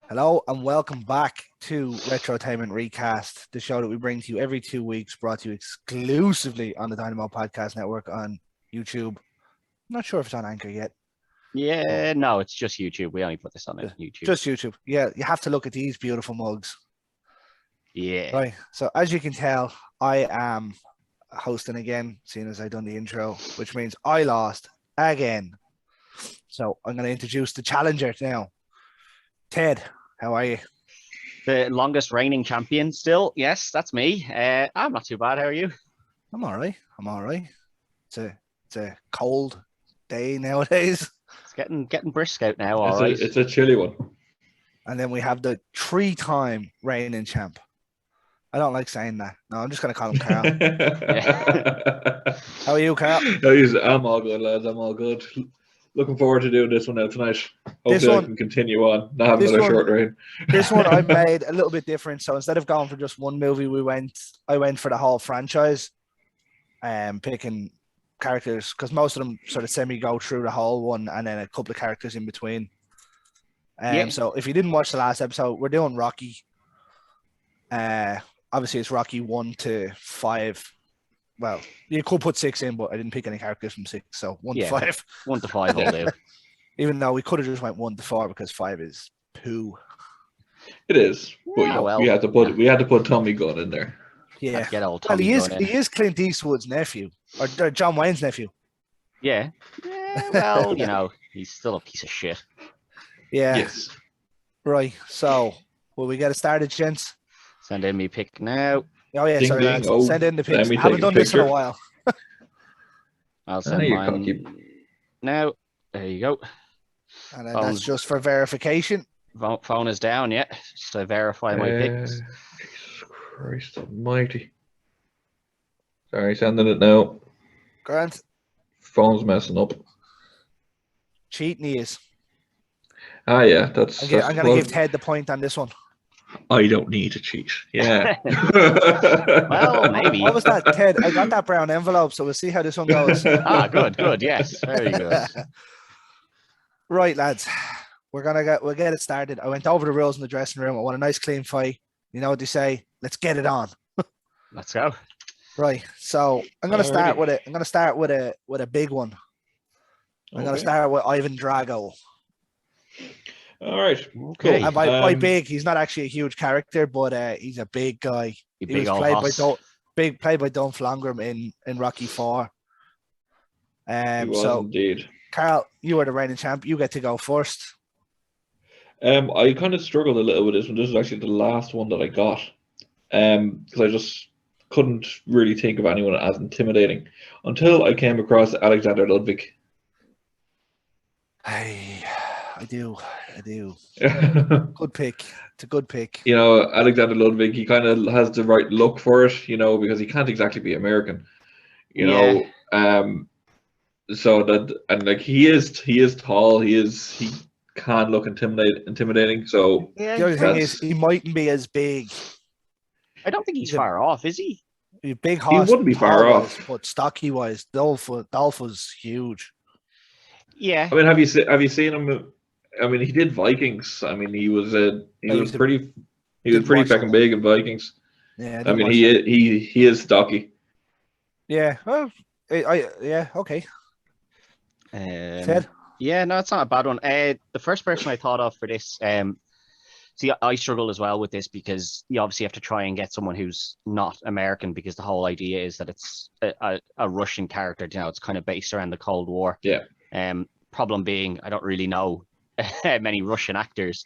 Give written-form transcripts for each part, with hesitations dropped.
Hello and welcome back to Retrotainment Recast, the show that we bring to you every 2 weeks, brought to you exclusively on the Dynamo Podcast Network on YouTube. I'm not sure if it's on Anchor yet. Yeah, no, it's just YouTube. We only put this on YouTube. Just YouTube. Yeah, you have to look at these beautiful mugs. Yeah. Right. So as you can tell, I am hosting again, seeing as I done the intro, which means I lost again. So I'm going to introduce the challenger now. Ted, how are you? The longest reigning champion still. Yes, that's me. I'm not too bad. How are you? I'm all right. It's a cold day nowadays. It's getting brisk out now, all right. It's a chilly one. And then we have the 3-time reigning champ. I don't like saying that. No, I'm just going to call him Carl. How are you, Carl? I'm all good, lads. I'm all good. Looking forward to doing this one now tonight. Hopefully I can continue on, not have another short reign. This one I made a little bit different. So instead of going for just one movie, I went for the whole franchise, picking characters, because most of them sort of semi go through the whole one and then a couple of characters in between. So if you didn't watch the last episode, we're doing Rocky. Obviously it's Rocky 1 to 5. Well, you could put 6 in, but I didn't pick any characters from 6, so 1 to 5. 1 to 5 will do. Even though we could have just went 1 to 4 because 5 is poo. It is, but we had to put Tommy Gunn in there. Yeah, get old Tommy Gunn he is Clint Eastwood's nephew, or John Wayne's nephew. Yeah. Well, he's still a piece of shit. Yeah. Yes. Right. So, will we get it started, gents? Send in me pick now. Oh yeah, ding, sorry, ding. lads. Oh, send in the picks. I haven't done this in a while. I'll send mine now. There you go. And then that's just for verification. Phone is down, yeah. Just to verify my picks. Jesus Christ almighty. Sorry, sending it now. Grant. Phone's messing up. Cheating he is. Ah, yeah, I'm going to give Ted the point on this one. I don't need to cheat. Yeah. Well, maybe. What was that, Ted? I got that brown envelope, so we'll see how this one goes. Good. Yes, very good. Right, lads. We'll get it started. I went over the rules in the dressing room. I want a nice clean fight. You know what they say? Let's get it on. Let's go. Right. So I'm going to start with it. I'm going to start with a big one. I'm going to start with Ivan Drago. All right. Okay. And by big, he's not actually a huge character, but he's a big guy. He was played by Dolph Lundgren in Rocky 4. He was indeed. Carl, you are the reigning champ. You get to go first. I kind of struggled a little with this one. This is actually the last one that I got, because I just couldn't really think of anyone as intimidating until I came across Alexander Ludwig. I do. Good pick. It's a good pick. Alexander Ludwig, he kind of has the right look for it, because he can't exactly be American, so that, and like he is tall, he can look intimidating. So the other thing is he mightn't be as big. I don't think he's far off, is he? Big horse. He wouldn't be far off, but stocky wise, Dolph was huge. Yeah. I mean, have you seen him? I mean, he did Vikings. I mean, he was pretty fucking big in Vikings. Yeah. I mean, he is stocky. Yeah. Well, okay. Ted? Yeah, no, it's not a bad one. The first person I thought of for this, see, I struggle as well with this because you obviously have to try and get someone who's not American, because the whole idea is that it's a Russian character. It's kind of based around the Cold War. Yeah. Problem being, I don't really know many Russian actors.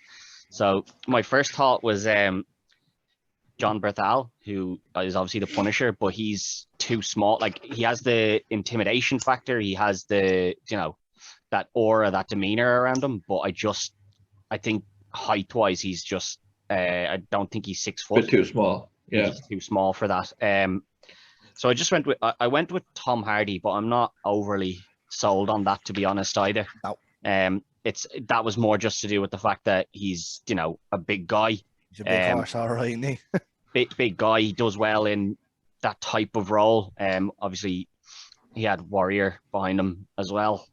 So my first thought was John Berthal, who is obviously the Punisher, but he's too small. Like, he has the intimidation factor. He has the, that aura, that demeanor around him. But I think height-wise, he's just, I don't think he's 6 foot. A bit too small. Yeah. He's too small for that. So I went with Tom Hardy, but I'm not overly sold on that, to be honest, either. No. That was more just to do with the fact that he's, a big guy. He's a big horse, all right, isn't he? big guy. He does well in that type of role. Obviously, he had Warrior behind him as well.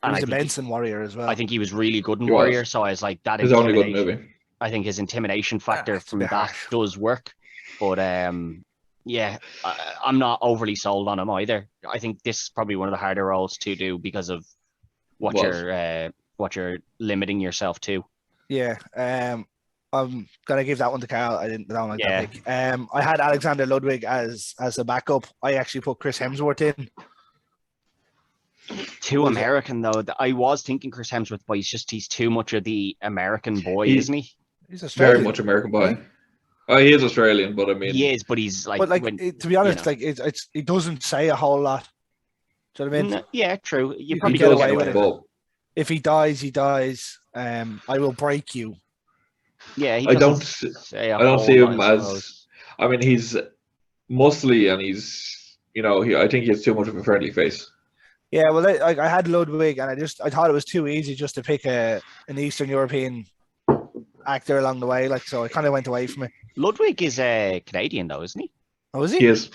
And He's I a think Benson warrior as well. I think he was really good in He was. Warrior. So I was like that His only good intimidation. movie. I think his intimidation factor it's a from bit that harsh. does work. But yeah, I'm not overly sold on him either. I think this is probably one of the harder roles to do because of what you're limiting yourself to. Yeah. I'm gonna give that one to Carl. I don't like Yeah. that pick. I had Alexander Ludwig as a backup. I actually put Chris Hemsworth in. Too American though. I was thinking Chris Hemsworth, but he's too much of the American boy, isn't he? He's Australian. Very much American boy. Oh, he is Australian, but I mean, He is, but he's like. But like, when, to be honest, you know. like it doesn't say a whole lot. Do you know what I mean? Yeah, true. You You probably can could get get away away with with it. it. If he dies, he dies. I will break you. Yeah, he I don't doesn't say a I don't whole see lot, him I as. suppose. I mean, he's muscly and he's I think he has too much of a friendly face. Yeah, well, I had Ludwig, and I thought it was too easy just to pick an Eastern European actor along the way. Like, so I kind of went away from it. Ludwig is Canadian though, isn't he? Oh, is He he? is.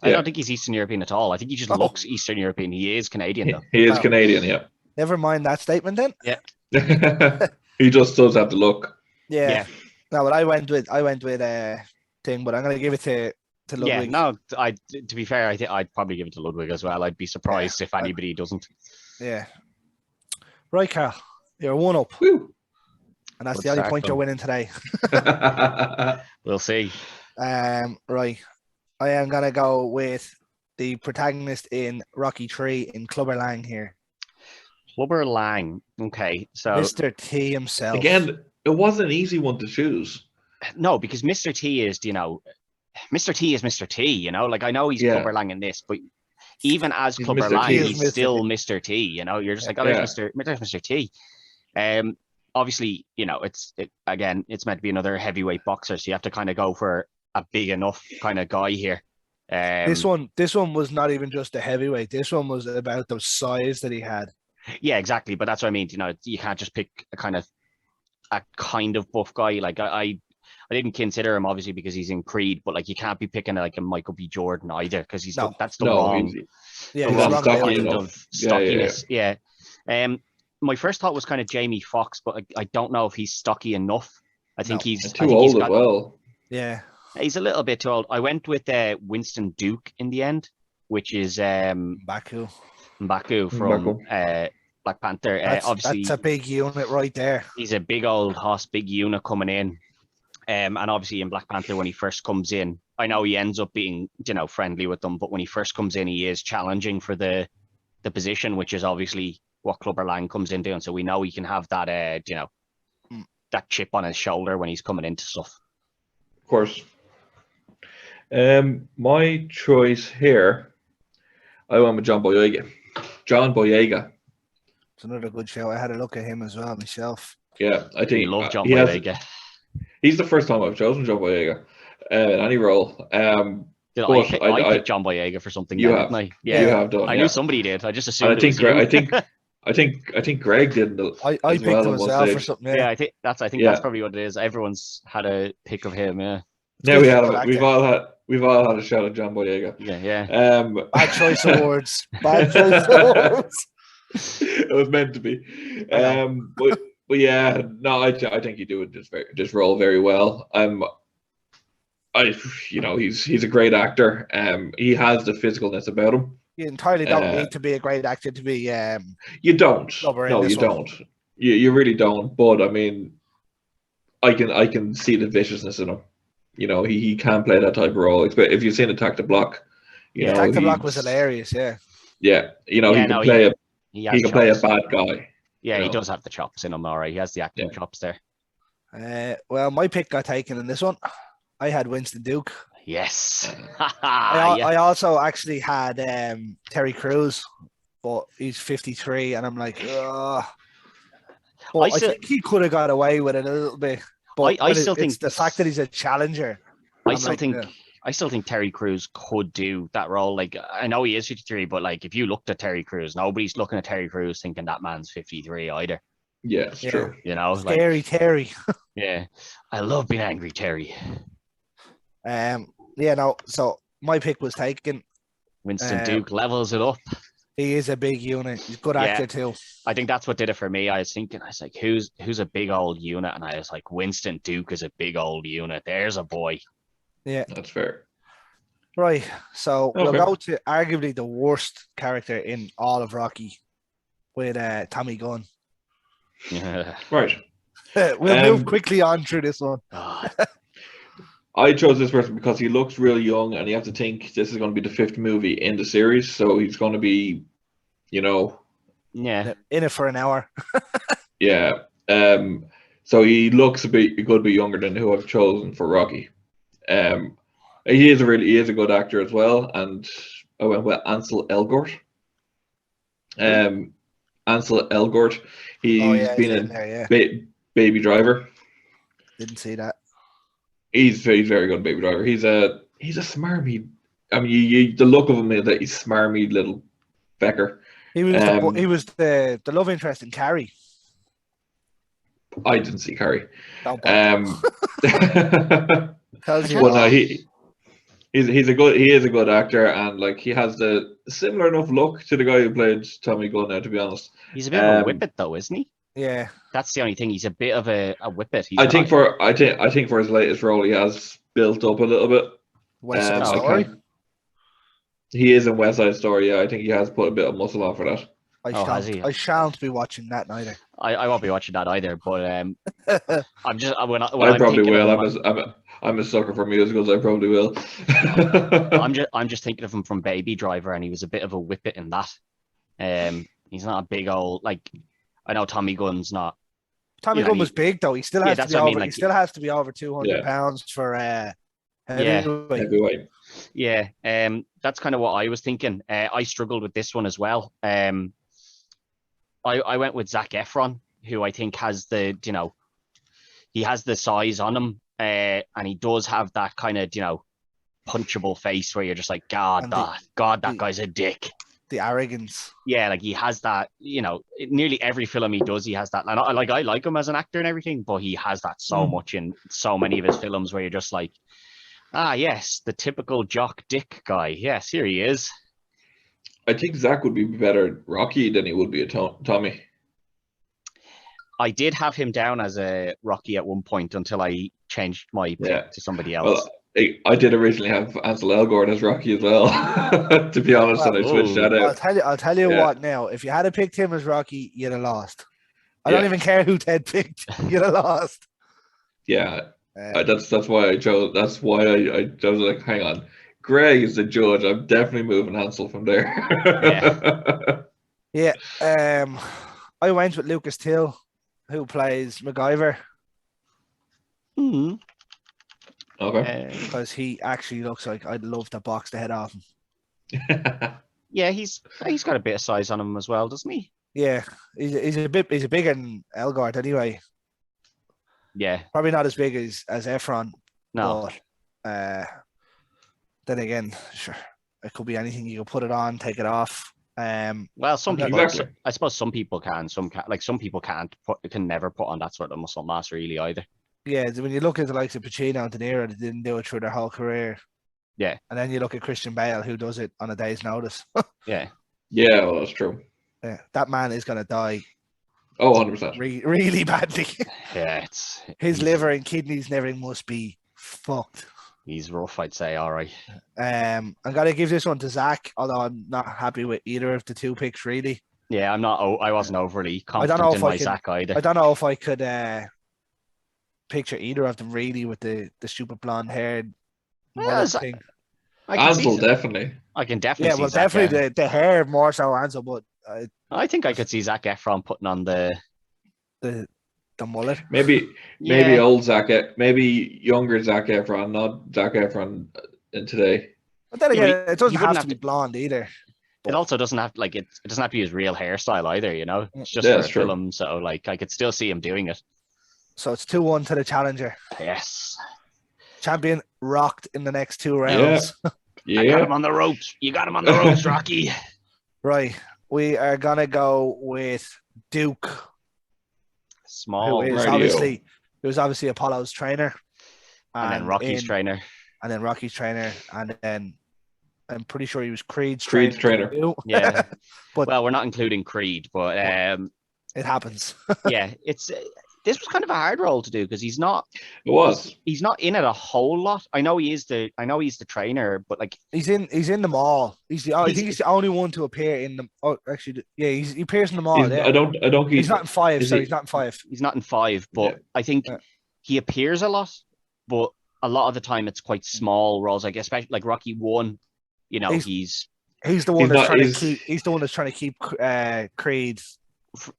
I Yeah. don't think he's Eastern European at all. I think he just Oh. looks Eastern European. He is Canadian though. He is Wow. Canadian. Yeah. Never mind that statement then. He just does have the look. Yeah. No, but I went with thing, but I'm gonna give it to Yeah, Ludwig. no. To be fair, I think I'd probably give it to Ludwig as well. I'd be surprised if anybody doesn't. Yeah. Right, Carl. You're 1-up, Woo. and that's Good the only start, point you're though. winning today. We'll see. Right. I am gonna go with the protagonist in Rocky 3 in Clubber Lang here. Clubber Lang. Okay, so Mr. T himself. Again, it wasn't an easy one to choose. no, because Mr. T is Mr. T is Mr. T. Like I know he's Yeah. Clubber Lang in this, but even as He's Clubber Mr. Lang, T. he's Mr. still T. Mr. T. You're just like, oh, Yeah. there's Mr. T. Obviously, it's meant to be another heavyweight boxer, so you have to kind of go for a big enough kind of guy here. This one was not even just a heavyweight. This one was about the size that he had. Yeah, exactly. But that's what I mean. You can't just pick a kind of buff guy. Like I didn't consider him obviously because he's in Creed, but like you can't be picking like a Michael B. Jordan either because that's the wrong. Yeah, He's he's not wrong stocky build. enough. Of stockiness. Yeah. My first thought was kind of Jamie Foxx, but I don't know if he's stocky enough. I think No. he's And too old as well. Yeah. He's a little bit too old. I went with Winston Duke in the end, which is Baku. M'Baku from Black Panther. Obviously, That's a big unit right there. he's a big old hoss, big unit coming in. And obviously in Black Panther, when he first comes in, I know he ends up being, friendly with them, but when he first comes in, he is challenging for the position, which is obviously what Clubber Lang comes in doing. So we know he can have that, that chip on his shoulder when he's coming into stuff. Of course. My choice here, I went with John Boyega. John Boyega. It's another good show. I had a look at him as well myself. Yeah, I think We love John Boyega. He's the first time I've chosen John Boyega in any role. I picked John Boyega for something. You then, have. didn't I? You have done. I yeah. knew somebody did. I just assumed. And I think it was you. I think Greg did. I as picked well him at as one well for stage. something. Yeah, Yeah. I think that's probably what it is. Everyone's had a pick of him. Yeah. Yeah, We've we've all had a shot at John Boyega. Yeah. Bad choice awards. Bad choice awards. It was meant to be. But yeah, no, I think you do it just roll very well. He's a great actor. He has the physicalness about him. You entirely don't need to be a great actor to be. You don't. Clubber in No, this you one. don't. You really don't. But I mean, I can see the viciousness in him. He can play that type of role. If you've seen Attack the Block, Attack the Block was hilarious. Yeah. Yeah, he can play a bad guy. Yeah, he does have the chops in him. All right, he has the acting chops there. Well, my pick got taken in this one. I had Winston Duke. Yes. I also actually had Terry Crews, but he's 53, and I'm like, ugh. But I think he could have got away with it a little bit. But I still think it's the fact that he's a challenger. I still think Terry Crews could do that role. Like, I know he is 53, but like if you looked at Terry Crews, nobody's looking at Terry Crews thinking that man's 53 either. Yeah, it's true. Scary Terry. Yeah, I love being angry, Terry. So my pick was taken. Winston Duke levels it up. He is a big unit. He's a good Yeah. actor too. I think that's what did it for me. I was thinking, I was like, who's a big old unit? And I was like, Winston Duke is a big old unit. There's a boy. Yeah. That's fair. Right. So we'll Okay. go to arguably the worst character in all of Rocky with Tommy Gunn. Right. We'll move quickly on through this one. God. I chose this person because he looks really young, and you have to think this is going to be the 5th movie in the series, so he's going to be, Yeah. In it for an hour. yeah. So he looks a good bit younger than who I've chosen for Rocky. He is a good actor as well, and I went with Ansel Elgort. Ansel Elgort. He's been in there, yeah. Baby Driver. Didn't see that. He's very good, Baby Driver. He's a smarmy. I mean, the look of him is that he's smarmy little fecker. He was the love interest in Carrie. I didn't see Carrie. Don't bother. Tells you Well, no, what. he is a good actor, and like he has the similar enough look to the guy who played Tommy Gunn. Now, to be honest, He's a bit of a whippet, though, isn't he? Yeah. That's the only thing. He's a bit of a whippet. I think for his latest role, he has built up a little bit. West Side Story. He is in West Side Story. Yeah, I think he has put a bit of muscle on for that. I shan't be watching that neither. I won't be watching that either. But I'm just I probably will. I'm a sucker for musicals. I probably will. I'm just thinking of him from Baby Driver, and he was a bit of a whippet in that. He's not a big old like. I know Tommy Gunn's not. Tommy Gunn was big though. He still has to be over. He still has to be over 200 pounds for heavyweight. Yeah. That's kind of what I was thinking. I struggled with this one as well. I went with Zac Efron, who I think has he has the size on him, and he does have that kind of punchable face where you're just like, God, that guy's a dick. The arrogance. Yeah, like he has that, nearly every film he does, he has that. And I like him as an actor and everything, but he has that so much in so many of his films where you're just like, yes, the typical jock dick guy. Yes, here he is. I think Zach would be better at Rocky than he would be at Tommy. I did have him down as a Rocky at one point until I changed my pick to somebody else. Well, I did originally have Ansel Elgort as Rocky as well, to be honest, and I switched that out. I'll tell you what now. If you had picked him as Rocky, you'd have lost. I don't even care who Ted picked. You'd have lost. Yeah, that's why I chose. That's why I was like, hang on, Greg is the judge. I'm definitely moving Ansel from there. Yeah. I went with Lucas Till, who plays MacGyver. Mm-hmm. Okay. Because he actually looks like I'd love to box the head off him. Yeah, he's got a bit of size on him as well, doesn't he? Yeah, he's a bigger than Elgort anyway. Yeah, probably not as big as Efron. No. But then again, sure, it could be anything. You can put it on, take it off. Well, some people, exactly. I suppose some people can. Some people can't. Can never put on that sort of muscle mass really either. Yeah, when you look at the likes of Pacino and De Niro, they didn't do it through their whole career. Yeah. And then you look at Christian Bale, who does it on a day's notice. Yeah. Yeah, well, that's true. Yeah, that man is going to die. Oh, 100%. Really badly. Yeah, his liver and kidneys and everything must be fucked. He's rough, I'd say. All right. I'm going to give this one to Zach, although I'm not happy with either of the two picks, really. Yeah, I'm not. I wasn't overly confident in my Zach either. I don't know if I could picture either of them really with the stupid blonde haired thing. Ansel, definitely. I can definitely. Yeah, well, definitely the hair more so Ansel, but I think I could see Zac Efron putting on the mullet. Maybe old Zac, maybe younger Zac Efron, not Zac Efron in today. But then again, it doesn't have to be blonde either. It also doesn't have it doesn't have to be his real hairstyle either. It's just for a film, so I could still see him doing it. So it's 2-1 to the challenger. Yes. Champion rocked in the next 2 rounds. Yeah. I got him on the ropes. You got him on the ropes, Rocky. Right. We are gonna go with Duke. Small. Who was obviously Apollo's trainer. And then Rocky's trainer. And then Rocky's trainer. And then I'm pretty sure he was Creed's trainer. too. Yeah. But well, we're not including Creed, but it happens. yeah, this was kind of a hard role to do because It was. he's not in it a whole lot. I know he's the trainer, but like he's in them all. I think he's the only one to appear in them. Oh, actually, yeah, he appears in them all. Yeah. I don't. He's not in 5. So he's not in 5. He's not in 5, but I think he appears a lot. But a lot of the time, it's quite small roles. Like especially like Rocky 1. You know, he's the one that's trying to keep. He's the one that's trying to keep Creed.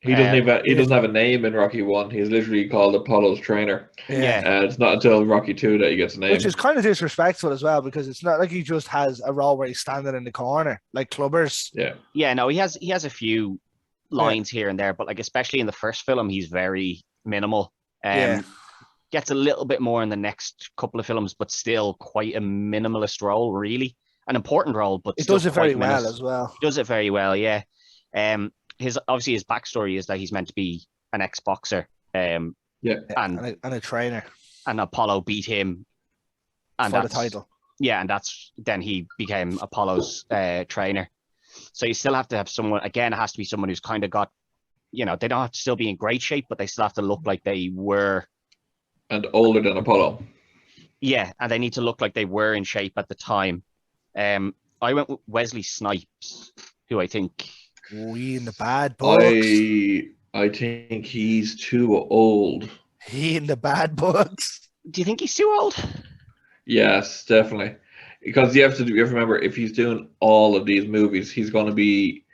He doesn't have a name in Rocky 1. He's literally called Apollo's trainer. Yeah. It's not until Rocky 2 that he gets a name. Which is kind of disrespectful as well, because it's not like he just has a role where he's standing in the corner like Clubbers. Yeah. Yeah, no, he has a few lines here and there, but like especially in the first film, he's very minimal. Gets a little bit more in the next couple of films, but still quite a minimalist role, really. An important role, but it does it very well as well. He does it very well, yeah. His backstory is that he's meant to be an ex-boxer. And a trainer. And Apollo beat him and for the title. Yeah, and then he became Apollo's trainer. So you still have to have someone, again, it has to be someone who's kind of got, they don't have to still be in great shape, but they still have to look like they were. And older than Apollo. Yeah, and they need to look like they were in shape at the time. I went with Wesley Snipes, who I think. We in the bad books. I think he's too old. He in the bad books. Do you think he's too old? Yes, definitely. Because you have to remember, if he's doing all of these movies, he's going to be.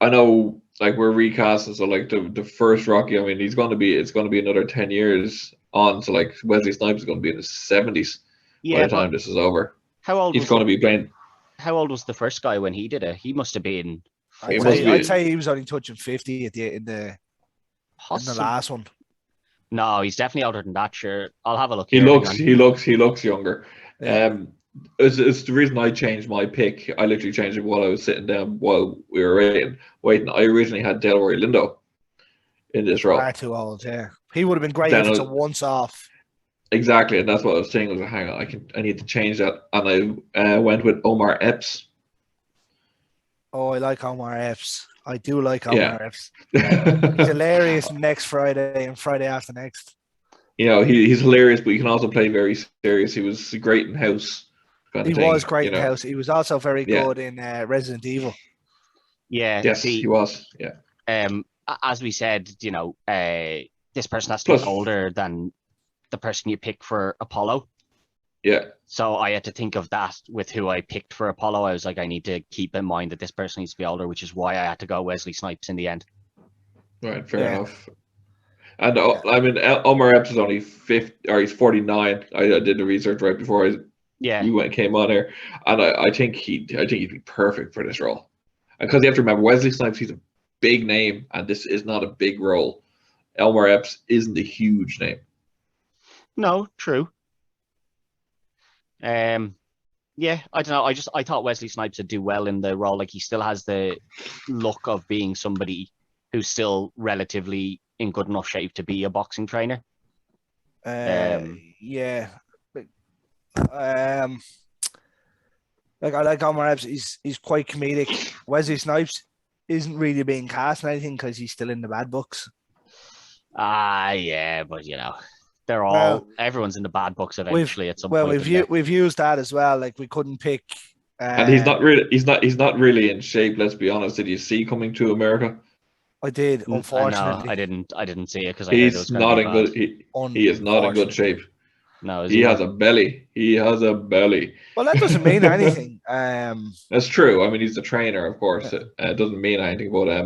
I know, like we're recasting, so like the first Rocky. I mean, it's going to be another 10 years on. So like Wesley Snipes is going to be in his 70s by the time this is over. How old? He's going to be playing. How old was the first guy when he did it? He must have been. I'd say he was only touching 50 in the last one. No, he's definitely older than that. Sure, I'll have a look. He looks younger. Yeah. It's the reason I changed my pick. I literally changed it while I was sitting down while we were waiting. I originally had Delroy Lindo in this role. Far too old, yeah. He would have been great if it's a once off. Exactly, and that's what I was saying. I was like, hang on, I need to change that, and I went with Omar Epps. Oh, I like Omar Epps. I do like Omar Epps. He's hilarious next Friday and Friday after next. He's hilarious, but he can also play very serious. He was great in House. He was great in House. He was also very good in Resident Evil. Yeah. Yes, he was. Yeah. As we said, this person has to be older than the person you pick for Apollo. Yeah. So I had to think of that with who I picked for Apollo. I was like, I need to keep in mind that this person needs to be older, which is why I had to go Wesley Snipes in the end. Right, fair enough. And I mean, Omar Epps is only 50, or he's 49. I did the research right before you came on here, and I think he'd be perfect for this role. Because you have to remember, Wesley Snipes, he's a big name, and this is not a big role. Omar Epps isn't a huge name. No, true. Yeah, I don't know. I thought Wesley Snipes would do well in the role. Like, he still has the look of being somebody who's still relatively in good enough shape to be a boxing trainer. Yeah. Like, I like Omar Epps. He's quite comedic. Wesley Snipes isn't really being cast in anything because he's still in the bad books. Yeah, but they're all everyone's in the bad books eventually at some point. Well, we've used that as well. Like, we couldn't pick. And he's not really in shape. Let's be honest. Did you see Coming to America? I did. Unfortunately, no, I didn't see it because he's not in good. He is not in good shape. No, he has a belly. He has a belly. Well, that doesn't mean anything. That's true. I mean, he's the trainer, of course. It doesn't mean anything, but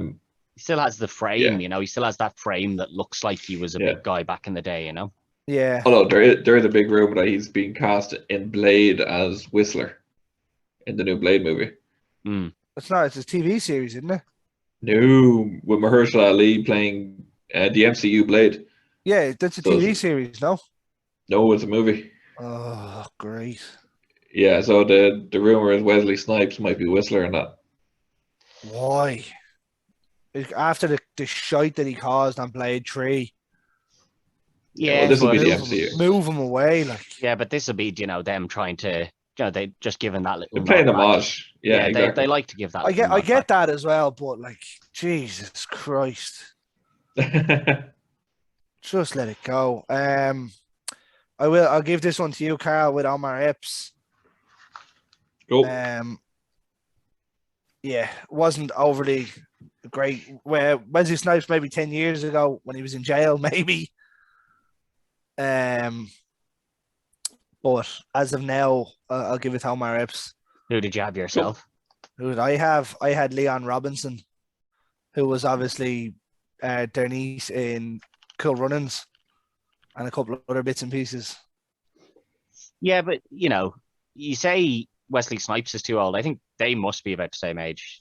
he still has the frame. He still has that frame that looks like he was a big guy back in the day. Yeah. Although there is a big rumor that he's being cast in Blade as Whistler in the new Blade movie. It's not. It's a TV series, isn't it? No, with Mahershala Ali playing the MCU Blade. Yeah, that's a TV series, no? No, it's a movie. Oh, great. Yeah, so the rumor is Wesley Snipes might be Whistler in that. Why? After the shite that he caused on Blade 3. Yeah, well, this will be the MCU. Move him away, like. Yeah, but this will be, them trying to they just given that little They're playing nod back. homage. Yeah, exactly. they like to give that. I little nod get back. that as well, but like Jesus Christ, just let it go. I'll give this one to you, Carl, with Omar Epps. Go. Yeah, wasn't overly great. Where Wesley Snipes maybe 10 years ago when he was in jail, maybe. But as of now, I'll give it to Omar Epps. Who did you have yourself? Who did I have? I had Leon Robinson, who was obviously Dernice in Cool Runnings and a couple of other bits and pieces. Yeah, but you say Wesley Snipes is too old. I think they must be about the same age.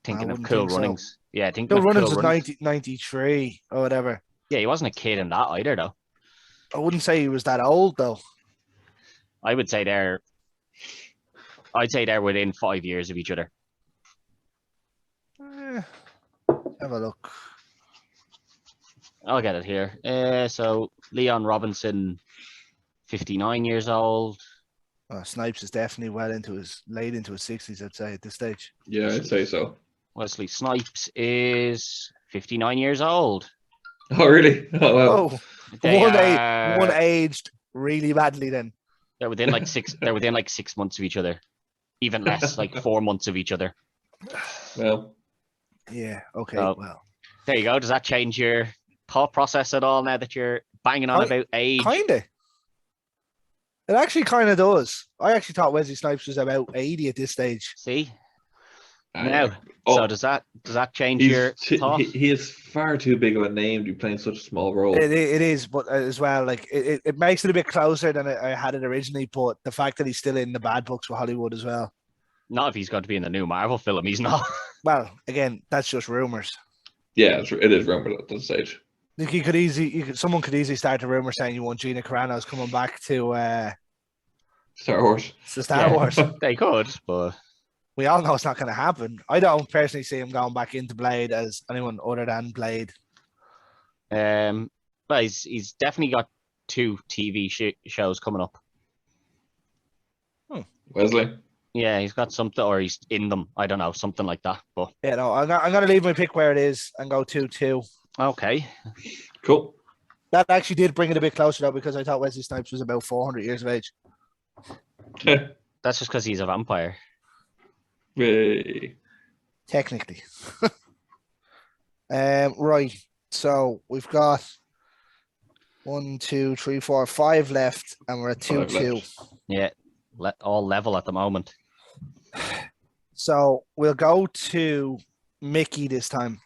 Thinking of Cool Runnings. So. Yeah, thinking Cool of Runnings Cool was 93 or whatever. Yeah, he wasn't a kid in that either, though. I wouldn't say he was that old, though. I'd say they're within 5 years of each other. Have a look. I'll get it here. So Leon Robinson, 59 years old. Snipes is definitely late into his 60s, I'd say, at this stage. Yeah, I'd say so. Wesley Snipes is 59 years old. Oh, really? Oh, wow. One aged really badly then. They're within like 6 months of each other. Even less, like 4 months of each other. Well. Yeah, okay, so, well. There you go. Does that change your thought process at all now that you're banging on about age? Kinda. It actually kind of does. I actually thought Wesley Snipes was about 80 at this stage. See? Now, so does that change your thought? He is far too big of a name to be playing such a small role. It is, but as well, like it makes it a bit closer than I had it originally. But the fact that he's still in the bad books with Hollywood as well. Not if he's going to be in the new Marvel film. He's not. Well, again, that's just rumors. Yeah, it is rumored at this stage. Someone could easily start a rumor saying you want Gina Carano's coming back to Star Wars. To Star Wars. They could, but we all know it's not going to happen. I don't personally see him going back into Blade as anyone other than Blade. But he's definitely got 2 TV shows coming up. Wesley. Yeah, he's got something, or he's in them. I don't know, something like that. But yeah, no, I'm going to leave my pick where it is and go 2-2. Okay. Cool. That actually did bring it a bit closer though, because I thought Wesley Snipes was about 400 years of age. That's just because he's a vampire. Yay. Technically. Right. So we've got 1, 2, 3, 4, 5 left, and we're at 2-2. Yeah, all level at the moment. So we'll go to Mickey this time.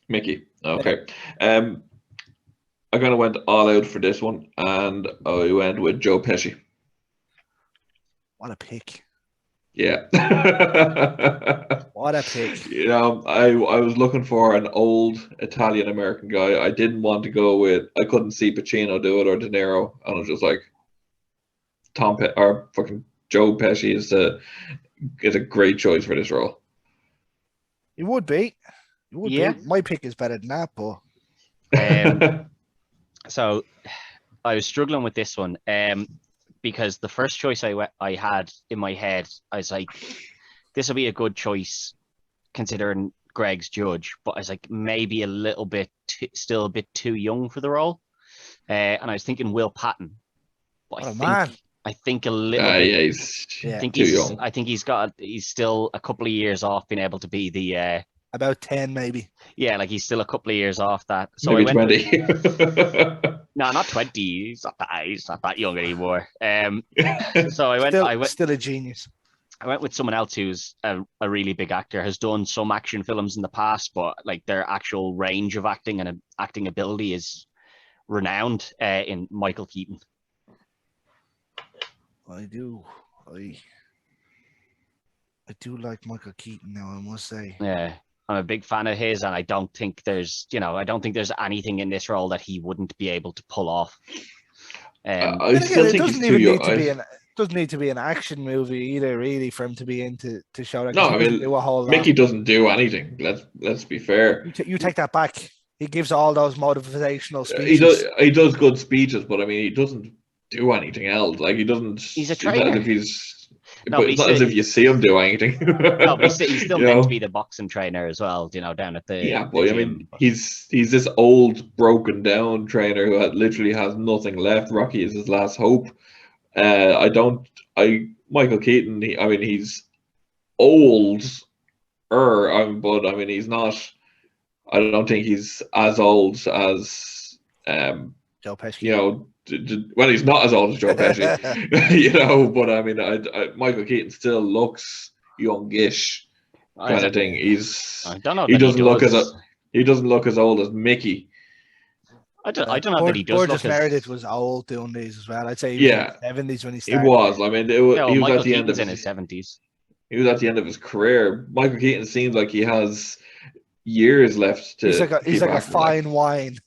Mickey. Okay. I kind of went all out for this one, and I went with Joe Pesci. What a pick. Yeah. What a pick. I was looking for an old Italian American guy. I didn't want to go with, I couldn't see Pacino do it or De Niro. And I was just like, fucking Joe Pesci is a great choice for this role. It would be. It would be. My pick is better than that, but. So I was struggling with this one. Because the first choice I had in my head, I was like, this will be a good choice considering Greg's Judge, but I was like, maybe a little bit, still a bit too young for the role. And I was thinking Will Patton. But I think a little bit. Yeah, he's too young. I think he's still a couple of years off being able to be the... about 10 maybe. Yeah, like he's still a couple of years off that. So maybe 20. No, not 20. He's not that young anymore. So I went still a genius. I went with someone else who's a really big actor, has done some action films in the past, but like their actual range of acting and acting ability is renowned in Michael Keaton. I do like Michael Keaton now, I must say. Yeah. I'm a big fan of his, and I don't think there's anything in this role that he wouldn't be able to pull off. I still think he's too young. It doesn't need to be an action movie either, really, for him to be into to show that. No, I mean, Mickey doesn't do anything. Let's be fair. You take that back. He gives all those motivational speeches. He does good speeches, but I mean, he doesn't do anything else. Like he doesn't. He's a It's not as trainer. if he's. No, But but it's not as if you see him do anything. no, but he's still You meant to know? be the boxing trainer as well. You know, down at the Yeah, the but I gym. mean, he's this old, broken down trainer who literally has nothing left. Rocky is his last hope. I don't. Michael Keaton. I mean, he's old. But I mean, he's not. I don't think he's as old as Joe Pesci. you know. Well, he's not as old as Joe Pesci, you know. But I mean, Michael Keaton still looks youngish, kind of thing. I don't know He that he doesn't look does. he doesn't look as old as Mickey. I don't know that he does Burgess look as. Meredith was old doing these as well. I'd say he was in Yeah, his 70s when he he started. was. I mean, No, he was Michael at the end Keaton's of in his 70s. he was at the end of his career. Michael Keaton seems like he has years left He's to like keep a acting. Like. fine wine.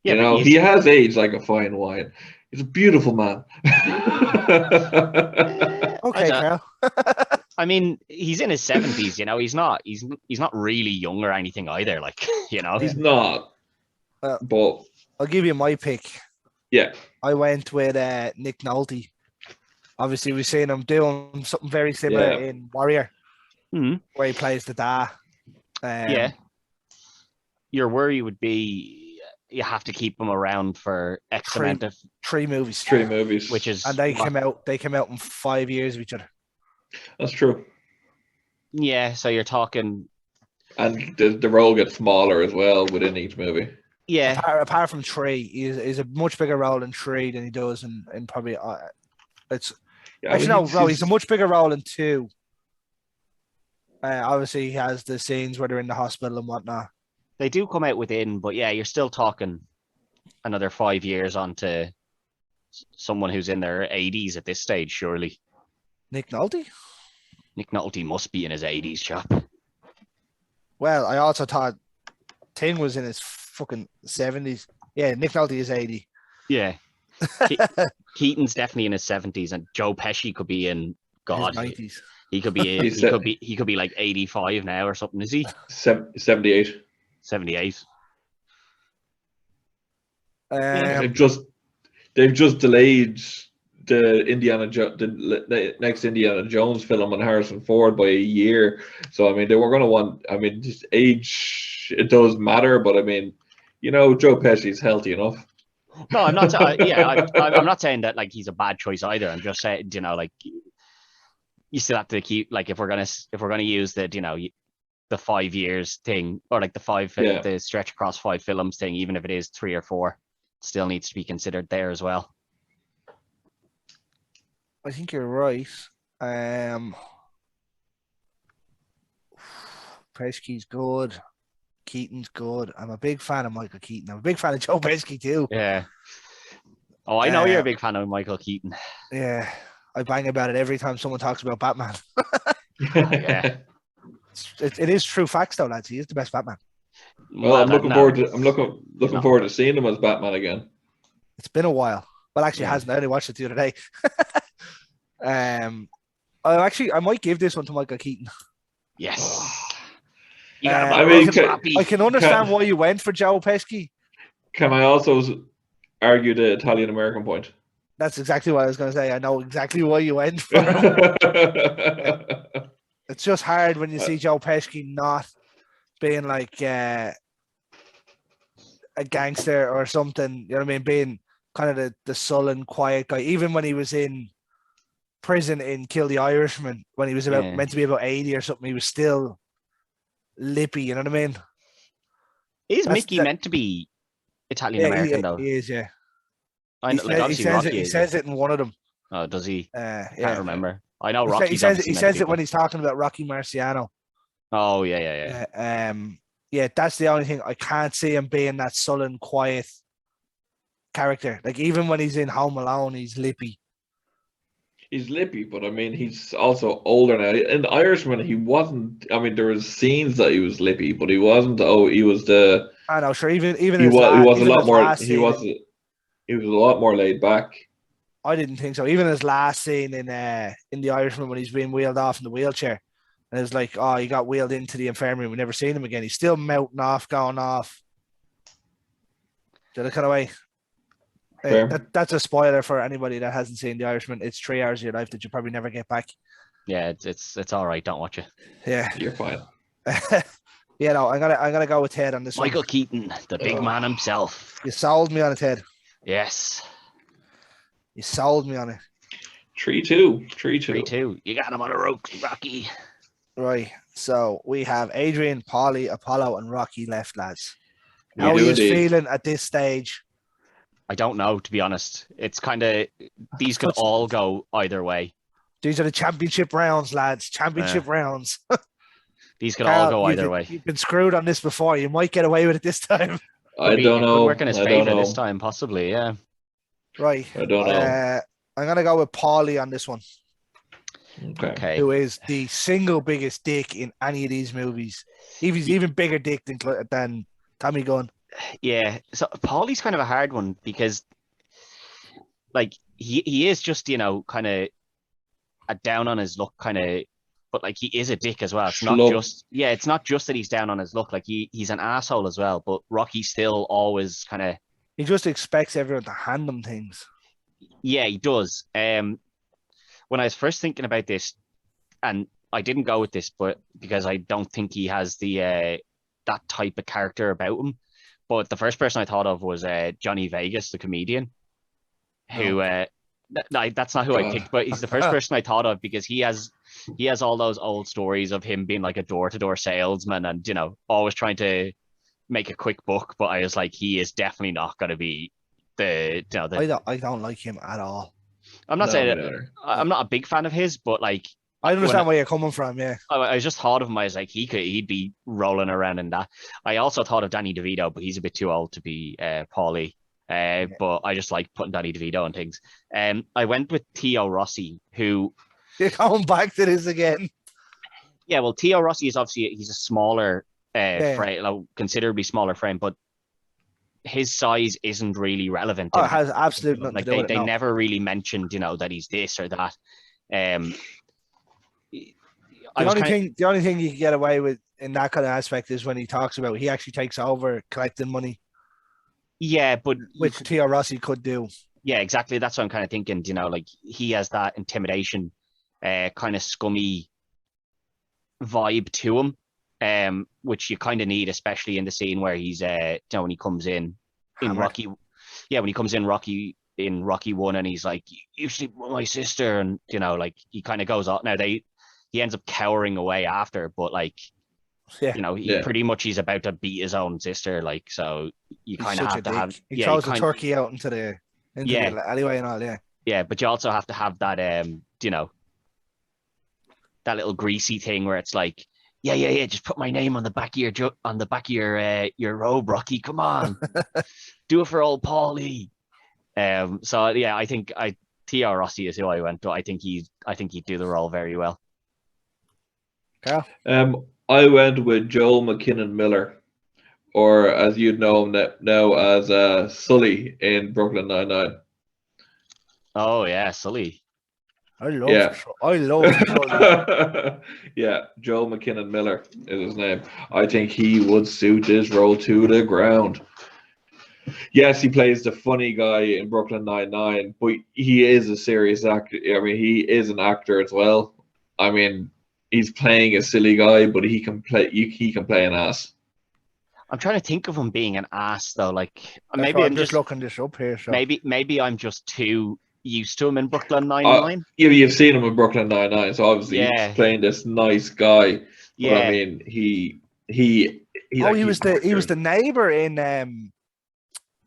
Yeah, You but know, he has aged like a fine wine. He's a beautiful man. Okay, Carl. I mean, he's in his 70s. You know, he's not really young or anything either. Like, you know, He's not. But I'll give you my pick. yeah, I went with Nick Nolte. Obviously, we've seen him doing something very similar in Warrior, where he plays the dad. Yeah. Your worry would be you have to keep him around for X amount of 3 movies. 3 movies, which is and they came out in 5 years of each other. That's true. Yeah, so you're talking, and the role gets smaller as well within each movie. Yeah. Apart from 3, he's a much bigger role in 3 than he does in probably. It's actually he's a much bigger role in 2. Obviously, he has the scenes where they're in the hospital and whatnot. They do come out within, but yeah, you're still talking another 5 years onto someone who's in their 80s at this stage, surely. Nick Nolte? Nick Nolte must be in his 80s, chap. Well, I also thought Ting was in his fucking 70s. Yeah, Nick Nolte is 80. Yeah. Keaton's definitely in his 70s, and Joe Pesci could be in his 90s. He could be he could be like 85 now or something, is he? 78. 78. They've just delayed the next Indiana Jones film on Harrison Ford by a year. So I mean, they were going to want. I mean, just age, it does matter, but I mean, you know, Joe Pesci's healthy enough. No, I'm not. I'm not saying that like he's a bad choice either. I'm just saying, you know, like you still have to keep like if we're gonna use the 5 years thing, or like the stretch across 5 films thing, even if it is 3 or 4, still needs to be considered there as well. I think you're right. Pesci's good. Keaton's good. I'm a big fan of Michael Keaton. I'm a big fan of Joe Pesci too. Yeah. Oh, I know you're a big fan of Michael Keaton. Yeah. I bang about it every time someone talks about Batman. Yeah. It is true facts though, lads. He is the best Batman. Well, I'm looking forward to seeing him as Batman again. It's been a while. Well, actually, it hasn't. I only watched it the other day. I might give this one to Michael Keaton. Yes. I can understand why you went for Joe Pesci. Can I also argue the Italian American point? That's exactly what I was going to say. I know exactly why you went for it. It's just hard when you see Joe Pesci not being like a gangster or something. You know what I mean? Being kind of the sullen, quiet guy. Even when he was in prison in Kill the Irishman, when he was meant to be about 80 or something, he was still lippy. You know what I mean? Is Mickey meant to be Italian American though? He is. Yeah. He says it in one of them. Oh, does he? Can't remember. I know Rocky. He says it when he's talking about Rocky Marciano. Oh yeah. Yeah, that's the only thing. I can't see him being that sullen, quiet character. Like even when he's in Home Alone, he's lippy. He's lippy, but I mean, he's also older now. In The Irishman, he wasn't. I mean, there was scenes that he was lippy, but he wasn't. Oh, he was the. I know. Sure. Even he was a lot more. He was a lot more laid back. I didn't think so. Even his last scene in The Irishman when he's being wheeled off in the wheelchair, and it's like, oh, he got wheeled into the infirmary. We've never seen him again. He's still melting off, going off. The kind of way. Fair. That's a spoiler for anybody that hasn't seen The Irishman. It's 3 hours of your life that you probably never get back. Yeah, it's all right. Don't watch it. Yeah. You're fine. No, I'm gonna go with Ted on this Michael one. Keaton, the big man himself. You sold me on it, Ted. Yes. You sold me on it. 3-2. 3-2. You got him on a rope, Rocky. Right. So we have Adrian, Paulie, Apollo, and Rocky left, lads. We How are do you indeed. feeling at this stage? I don't know, to be honest. It's kind of these could all go either way. These are the championship rounds, lads. Championship rounds. These could Carl, all go either way. You've been screwed on this before. You might get away with it this time. I don't know. It could work in his I don't favor know. this time, possibly. Yeah. Right. I don't know. I'm gonna go with Paulie on this one, Okay. who is the single biggest dick in any of these movies. He's even bigger dick than Tommy Gunn. Yeah. So Paulie's kind of a hard one because, like, he is just kind of a down on his luck kind of, but like he is a dick as well. It's not Schlub. just it's not just that he's down on his luck. Like he's an asshole as well. But Rocky still always kind of He just expects everyone to hand him things. Yeah, he does. When I was first thinking about this, and I didn't go with this, but because I don't think he has the that type of character about him. But the first person I thought of was Johnny Vegas, the comedian, who that's not who I picked, but he's the first person I thought of because he has all those old stories of him being like a door-to-door salesman and always trying to make a quick buck. But I was like, he is definitely not going to be I don't like him at all. I'm not saying I'm not a big fan of his, but like I understand where you're coming from. Yeah, I just thought of him as like he'd be rolling around in that. I also thought of Danny DeVito, but he's a bit too old to be Paulie. But I just like putting Danny DeVito on things. I went with Theo Rossi, who you're going back to this again. Yeah, well, Theo Rossi is obviously he's a smaller frame, considerably smaller frame, but his size isn't really relevant. It has absolutely nothing like to do with it. They never really mentioned, that he's this or that. The only thing you can get away with in that kind of aspect is when he talks about he actually takes over collecting money. Yeah, but which Theo Rossi could do. Yeah, exactly. That's what I'm kind of thinking. Like he has that intimidation, kind of scummy vibe to him, which you kind of need, especially in the scene where he's, when he comes in Rocky. Yeah, when he comes in Rocky 1, and he's like, "You sleep with my sister," and like he kind of goes off. Now he ends up cowering away after, but like, pretty much he's about to beat his own sister. Like, so you kind of have to have. He throws the turkey out into the alleyway and all. Yeah. Yeah, but you also have to have that, that little greasy thing where it's like, yeah, just put my name on the back of your robe, Rocky. Come on, do it for old Paulie. So yeah, I think Theo Rossi is who I went to. I think he'd do the role very well. Carl? I went with Joel McKinnon Miller, or as you'd know him now as Sully in Brooklyn Nine-Nine. Oh yeah, Sully. I love Sully. Yeah, Joel McKinnon Miller is his name. I think he would suit this role to the ground. Yes, he plays the funny guy in Brooklyn Nine-Nine, but he is a serious actor. I mean, he is an actor as well. I mean, he's playing a silly guy, but he can play an ass. I'm trying to think of him being an ass though. Like maybe I'm just looking this up here. So. Maybe I'm just too used to him in Brooklyn Nine-Nine. You've seen him in Brooklyn Nine-Nine, so obviously he's playing this nice guy. Yeah, but I mean he was the neighbor in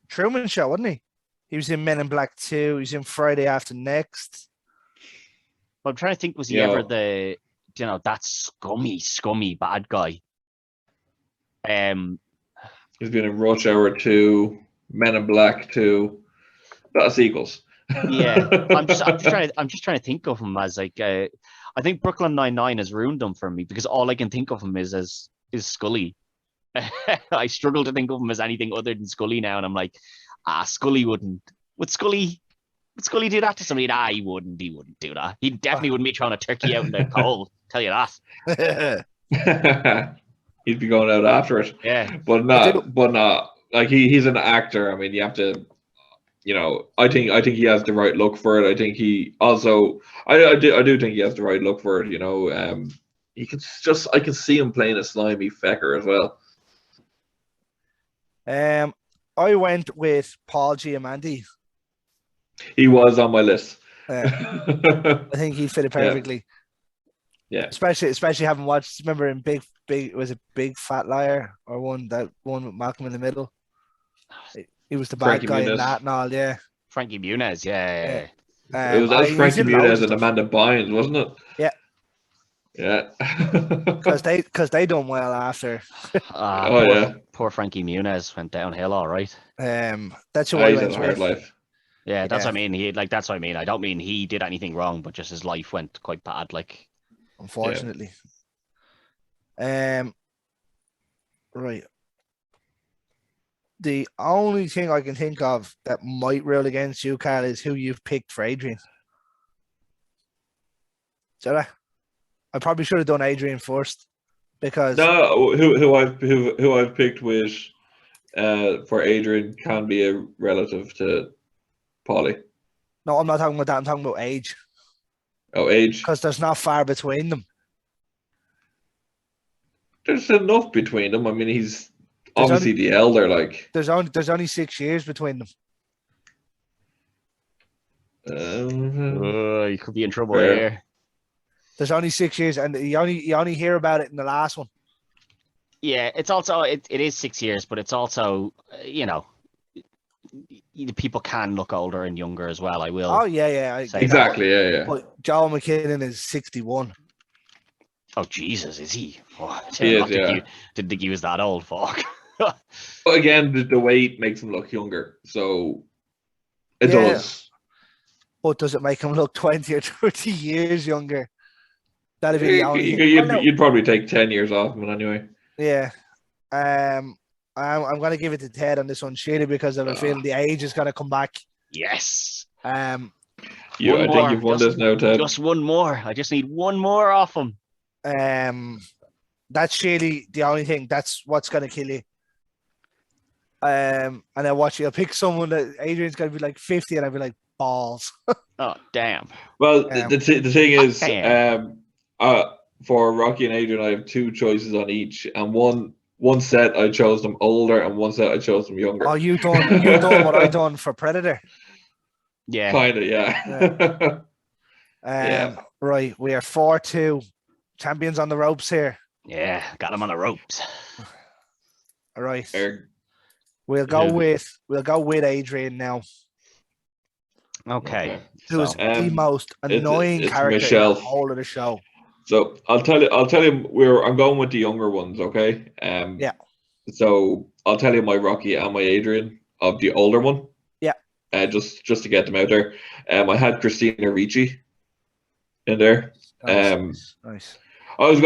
Truman Show, wasn't he? He was in Men in Black 2. He's in Friday After Next. Well, I'm trying to think, was he ever the that scummy bad guy? He's been in Rush Hour 2, Men in Black 2. That's sequels. Yeah, I'm just trying to think of him as like I think Brooklyn Nine-Nine has ruined him for me because all I can think of him is Scully. I struggle to think of him as anything other than Scully now, and I'm like, Scully wouldn't. Would Scully do that to somebody? Nah, he wouldn't do that. He definitely wouldn't be throwing a turkey out in the cold. Tell you that. He'd be going out after it. Yeah, but not. Like he's an actor. I mean, you have to. you know, I think he has the right look for it. I think he also, I do think he has the right look for it. You know, he can just, I can see him playing a slimy fecker as well. I went with Paul Giamatti. He was on my list. I think he fit it perfectly. Yeah. Especially having watched. Remember in Big was it Big Fat Liar or one with Malcolm in the Middle? He was the bad Frankie guy Muniz. in that and all. Yeah. Frankie Muniz, yeah. That was he's Frankie in loads Muniz of and stuff. Amanda Bynes, wasn't it? Yeah. Yeah. Because they done well after. Poor Frankie Muniz went downhill. All right. That's who I He's went had a hard with. life. Yeah, that's what I mean. That's what I mean. I don't mean he did anything wrong, but just his life went quite bad. Like, unfortunately. Right. The only thing I can think of that might rule against you, Carl, is who you've picked for Adrian. Did I probably should have done Adrian first because who I've picked with for Adrian can be a relative to Polly. No, I'm not talking about that. I'm talking about age. Oh, age. Because there's not far between them. There's enough between them. I mean, he's obviously the elder. Like there's only 6 years between them. you could be in trouble here. There's only 6 years, and you only hear about it in the last one. Yeah, it's also it is 6 years, but it's also you know, people can look older and younger as well. I will. Oh yeah. Exactly. Yeah. But Joel McKinnon is 61. Oh Jesus, is he? Oh, didn't think he was that old, fuck. But again, the weight makes him look younger, so it does. But does it make him look 20 or 30 years younger? That'd be the only thing. You'd probably take 10 years off him anyway. Yeah. I'm going to give it to Ted on this one, surely because I have a feeling the age is going to come back. Yes. I think you've won this now, Ted. Just one more. I just need one more off him. That's really the only thing. That's what's going to kill you. And then you'll pick someone that Adrian's going to be like 50 and I'll be like, balls. Oh, damn. Well, the thing is, for Rocky and Adrian, I have two choices on each, and one set I chose them older, and one set I chose them younger. Oh, you done what I done for Predator? Yeah, kind of, yeah. Right, we are 4-2, champions on the ropes here. Yeah, got him on the ropes. All right, we'll go with Adrian now. Okay, who's the most annoying character in the whole of the show. So I'll tell you I'm going with the younger ones, okay? Yeah. So I'll tell you my Rocky and my Adrian of the older one. Yeah. Just to get them out there. I had Christina Ricci in there. Nice. I was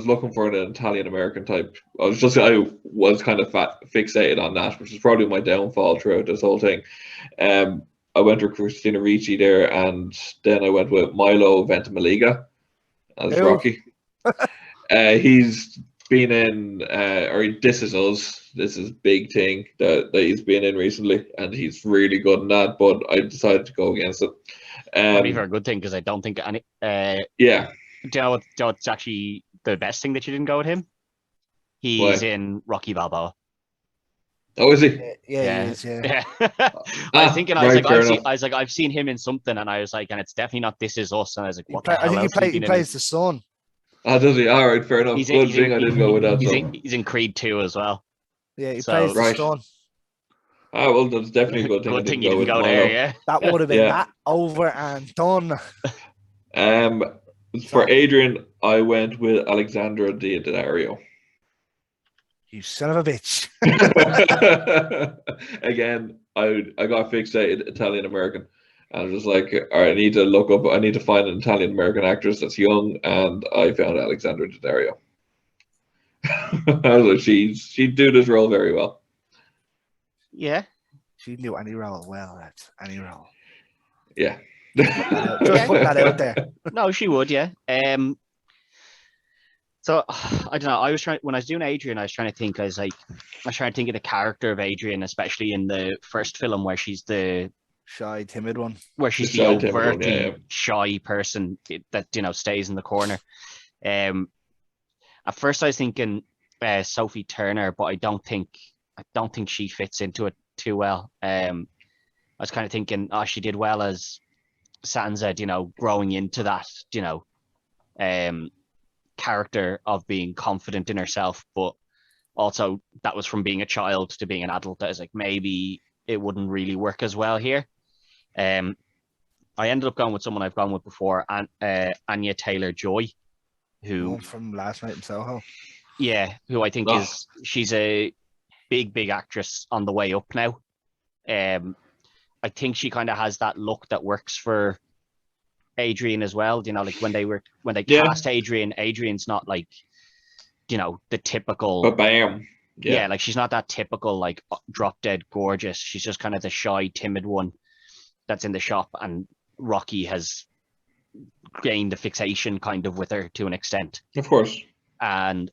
looking for an Italian American type. I was kind of fixated on that, which is probably my downfall throughout this whole thing. I went with Christina Ricci there, and then I went with Milo Ventimiglia as Rocky. He's been in, This Is Us. This is big thing that he's been in recently, and he's really good in that. But I decided to go against it. Probably for a good thing, because I don't think any. Yeah. Do you know what's actually the best thing that you didn't go with him? He's in Rocky Balboa. Oh, is he? Yeah, he is. Yeah. I was thinking, I've seen him in something, and I was like, and it's definitely not This Is Us. And I was like, what the hell? I think he plays the son. Oh, does he? All right, fair enough. Good thing I didn't go with that. He's in Creed 2 as well. Yeah, he plays the son. Oh, well, that's definitely a good thing. Good thing you didn't go there, yeah. That would have been that over and done. For Adrian, I went with Alexandra Daddario. You son of a bitch. Again, I got fixated Italian American. And I was just like, all right, I need to find an Italian American actress that's young, and I found Alexandra Daddario. I was like, she'd do this role very well. Yeah. She knew any role well. That's any role. Yeah. Just put that out there. No, she would, yeah. So So I don't know. When I was doing Adrian, I was trying to think. I was trying to think of the character of Adrian, especially in the first film where she's the Shy, timid one. shy, timid one, overtly shy person that stays in the corner. At first I was thinking Sophie Turner, but I don't think she fits into it too well. I was kind of thinking, she did well as Sansa, growing into that, character of being confident in herself, but also that was from being a child to being an adult. That is like, maybe it wouldn't really work as well here. I ended up going with someone I've gone with before, Anya Taylor-Joy, who from Last Night in Soho. Yeah, who I think she's a big actress on the way up now. I think she kind of has that look that works for Adrian as well. Like when they cast Adrian's not like, the typical. But bam. Yeah, like she's not that typical like drop dead gorgeous. She's just kind of the shy, timid one that's in the shop, and Rocky has gained a fixation kind of with her to an extent. Of course. And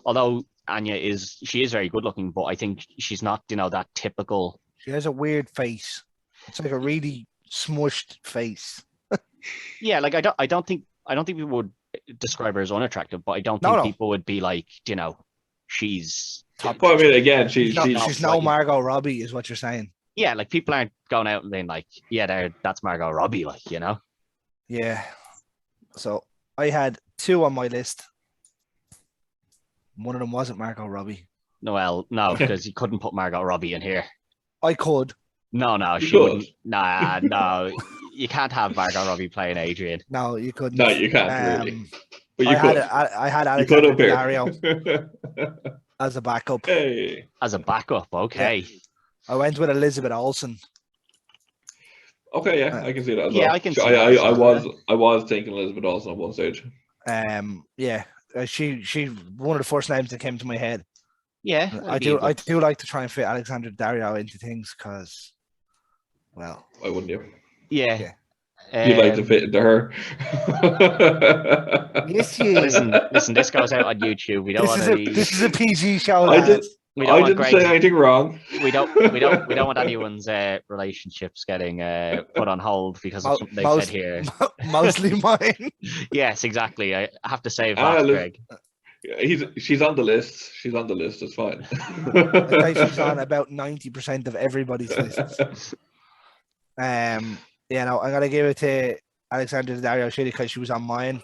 although Anya is very good looking, but I think she's not, that typical. She has a weird face. It's like a really smushed face. Yeah, like I don't think people would describe her as unattractive, but I don't think people would be like, she's top. Well, I mean, again, she's no Margot Robbie, is what you're saying. Yeah, like people aren't going out and being like, yeah, that's Margot Robbie, like, Yeah. So I had two on my list. One of them wasn't Margot Robbie. No, because you couldn't put Margot Robbie in here. I could. No, she wouldn't. Nah, no. You can't have Margot Robbie playing Adrian. No, you couldn't. No, you can't really. But I had Alexander Daddario as a backup. Hey. As a backup, okay. Yeah. I went with Elizabeth Olsen. Okay, yeah, I can see that as well. Yeah, I can see that. I was thinking Elizabeth Olsen at one stage. Yeah. She one of the first names that came to my head. Yeah, I do like to try and fit Alexander Daddario into things because, well, why wouldn't you? Yeah. You'd like to fit into her. Yes, you. Listen, this goes out on YouTube. We don't want any. This is a PG show. I didn't say anything wrong. We don't want anyone's relationships getting put on hold because of something they said here. Mostly mine. Yes, exactly. I have to save that, Greg. She's on the list. She's on the list. It's fine. I think she's on about 90% of everybody's lists. I'm gonna give it to Alexander Daddario because she was on mine.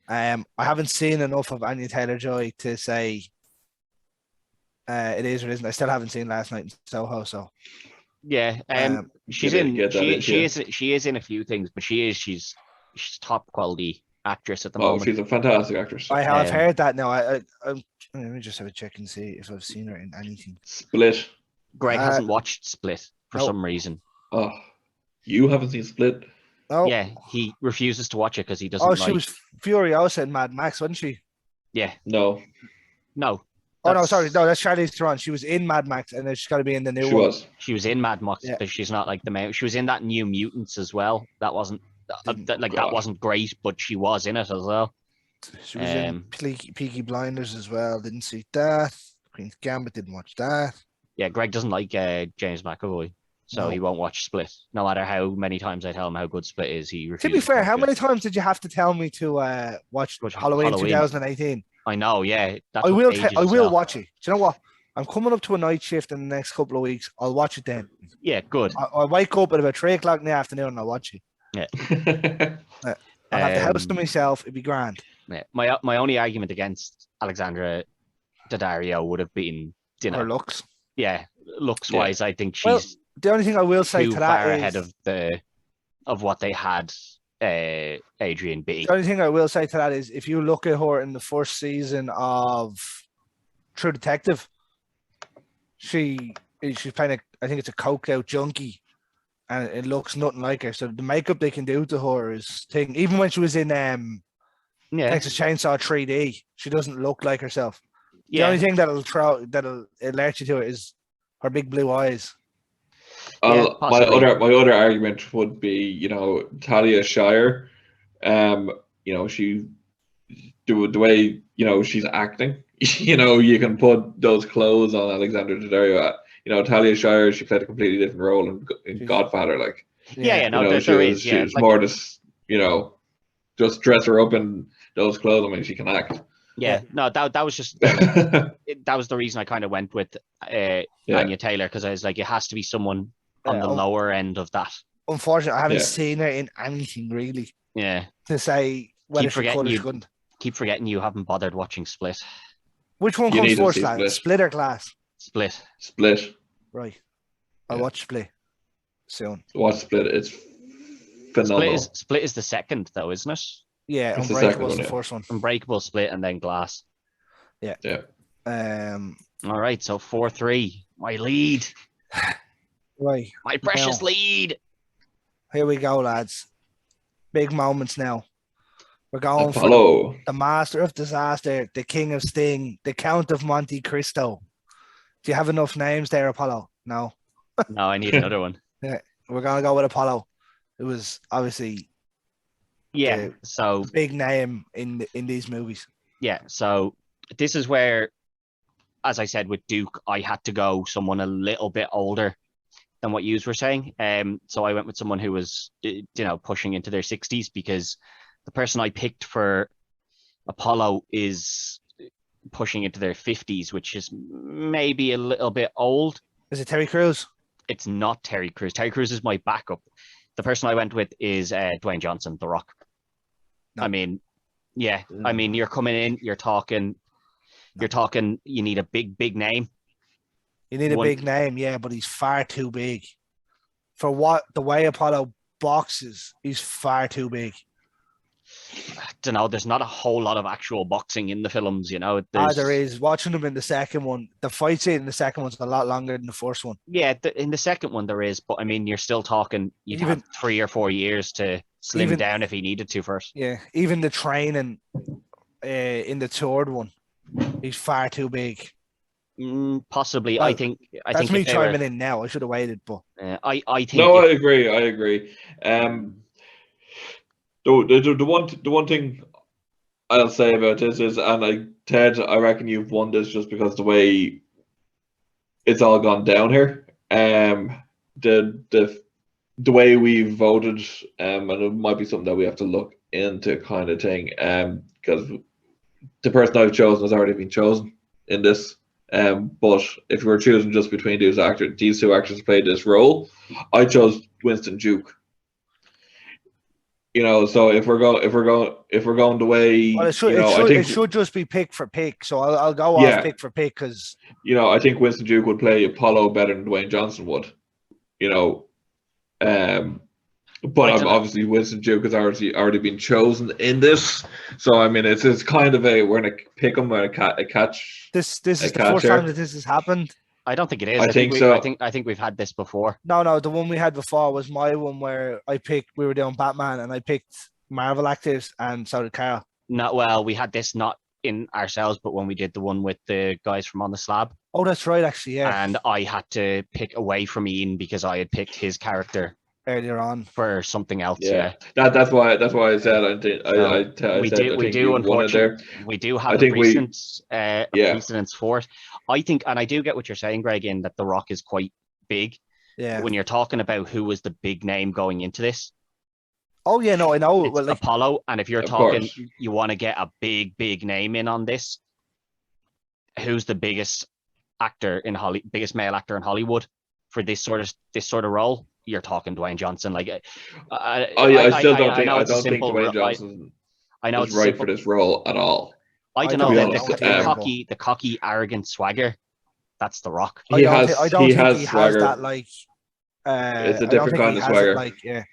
I haven't seen enough of Anya Taylor-Joy to say it is or isn't. I still haven't seen Last Night in Soho, so yeah. She's she is in a few things, but she's top quality actress at the moment. She's a fantastic actress. I have heard that now. Let me just have a check and see if I've seen her in anything. Split. Greg hasn't watched Split for some reason. Oh, you haven't seen Split? Oh. Yeah, he refuses to watch it because he doesn't. Oh, she was Furiosa in Mad Max, wasn't she? Yeah. No. Oh no, sorry, no, that's Charlize Theron. She was in Mad Max, and then she's got to be in the new one. She was in Mad Max, but she's not like the main. She was in that New Mutants as well. That wasn't that wasn't great, but she was in it as well. She was in Peaky Blinders as well. Didn't see that. Queen's Gambit, didn't watch that. Yeah, Greg doesn't like James McAvoy, so he won't watch Split. No matter how many times I tell him how good Split is, he refuses. To be fair, how many times did you have to tell me to watch Halloween 2018? I know, yeah. I will watch it. Do you know what? I'm coming up to a night shift in the next couple of weeks. I'll watch it then. Yeah, good. I'll wake up at about 3 o'clock in the afternoon and I'll watch it. Yeah. I'll have the house to myself. It'd be grand. Yeah. My only argument against Alexandra Daddario would have been, her looks. Yeah, looks wise, I think she's the only thing I will say to that is ahead of what they had Adrian be. The only thing I will say to that is if you look at her in the first season of True Detective, she's playing I think it's a coked out junkie, and it looks nothing like her. So the makeup they can do to her is thing. Even when she was in Texas Chainsaw 3D, she doesn't look like herself. The only thing that'll alert you to it is her big blue eyes. My other argument would be, Talia Shire. She the way she's acting. You can put those clothes on Alexander Daddario. Talia Shire, she played a completely different role in Godfather. Like, yeah, no, she is, yeah, was more just just dress her up in those clothes. I mean, she can act. Yeah, no, that was just that was the reason I kind of went with Anya Taylor, because I was like, it has to be someone on the lower end of that. Unfortunately, I haven't seen her in anything really. Yeah. To say whether she could or she couldn't. Keep forgetting you haven't bothered watching Split. Which one comes first, lad? Split or Glass? Split. Right. I'll watch Split soon. Watch Split. It's phenomenal. Split is the second, though, isn't it? Yeah, Unbreakable is the first one. Unbreakable, Split, and then Glass. Yeah. All right, so 4-3. My lead. Right. My precious lead. Here we go, lads. Big moments now. We're going for the Master of Disaster, the King of Sting, the Count of Monte Cristo. Do you have enough names there, Apollo? No. No, I need another one. Yeah, we're gonna go with Apollo. It was obviously so big name in these movies. Yeah, so this is where, as I said with Duke, I had to go someone a little bit older than what you were saying. So I went with someone who was pushing into their 60s, because the person I picked for Apollo is pushing into their 50s, which is maybe a little bit old. Is it Terry Crews? It's not Terry Crews. Terry Crews is my backup. The person I went with is Dwayne Johnson, The Rock. No. I mean, you're coming in, you're talking, you need a big name. You need a big name, yeah, but he's far too big. For the way Apollo boxes, he's far too big. I don't know. There's not a whole lot of actual boxing in the films, There is. Watching them in the second one, the fight scene in the second one's a lot longer than the first one. Yeah, in the second one there is, but I mean, you're still talking. You'd have 3 or 4 years to slim down if he needed to first. Yeah, even the training in the third one, he's far too big. Possibly, well, I think that's me chiming in now. I should have waited, but I think. No, I agree. The one thing I'll say about this is, Ted, I reckon you've won this just because the way it's all gone down here. The way we voted, and it might be something that we have to look into, kind of thing. Because the person I've chosen has already been chosen in this. But if we were choosing just between these two actors who played this role, I chose Winston Duke. So if we're going the way, well, it should just be pick for pick. So I'll go off pick for pick, because I think Winston Duke would play Apollo better than Dwayne Johnson would. But obviously Winston Duke has already been chosen in this. So I mean, it's kind of we're gonna pick him or a catch. This is the first time that this has happened. I don't think it is. I think so. I think we've had this before. No, the one we had before was my one where we were doing Batman and I picked Marvel actors, and so did Carl. We had this not in ourselves, but when we did the one with the guys from On the Slab. Oh, that's right, actually, yeah. And I had to pick away from Ian because I had picked his character earlier on for something else. Yeah. That's why I said we do unfortunately we do have precedence for it. I think, and I do get what you're saying, Greg, in that The Rock is quite big. Yeah. When you're talking about who was the big name going into this. Oh yeah, no, I know. It's Apollo, and if you're talking, you want to get a big name in on this. Who's the biggest biggest male actor in Hollywood for this sort of role? You're talking Dwayne Johnson. Like, I still don't think Dwayne Johnson is right for this role at all. I don't know. The cocky, arrogant swagger. That's The Rock. I don't think he has that. Like, it's a different kind of swagger.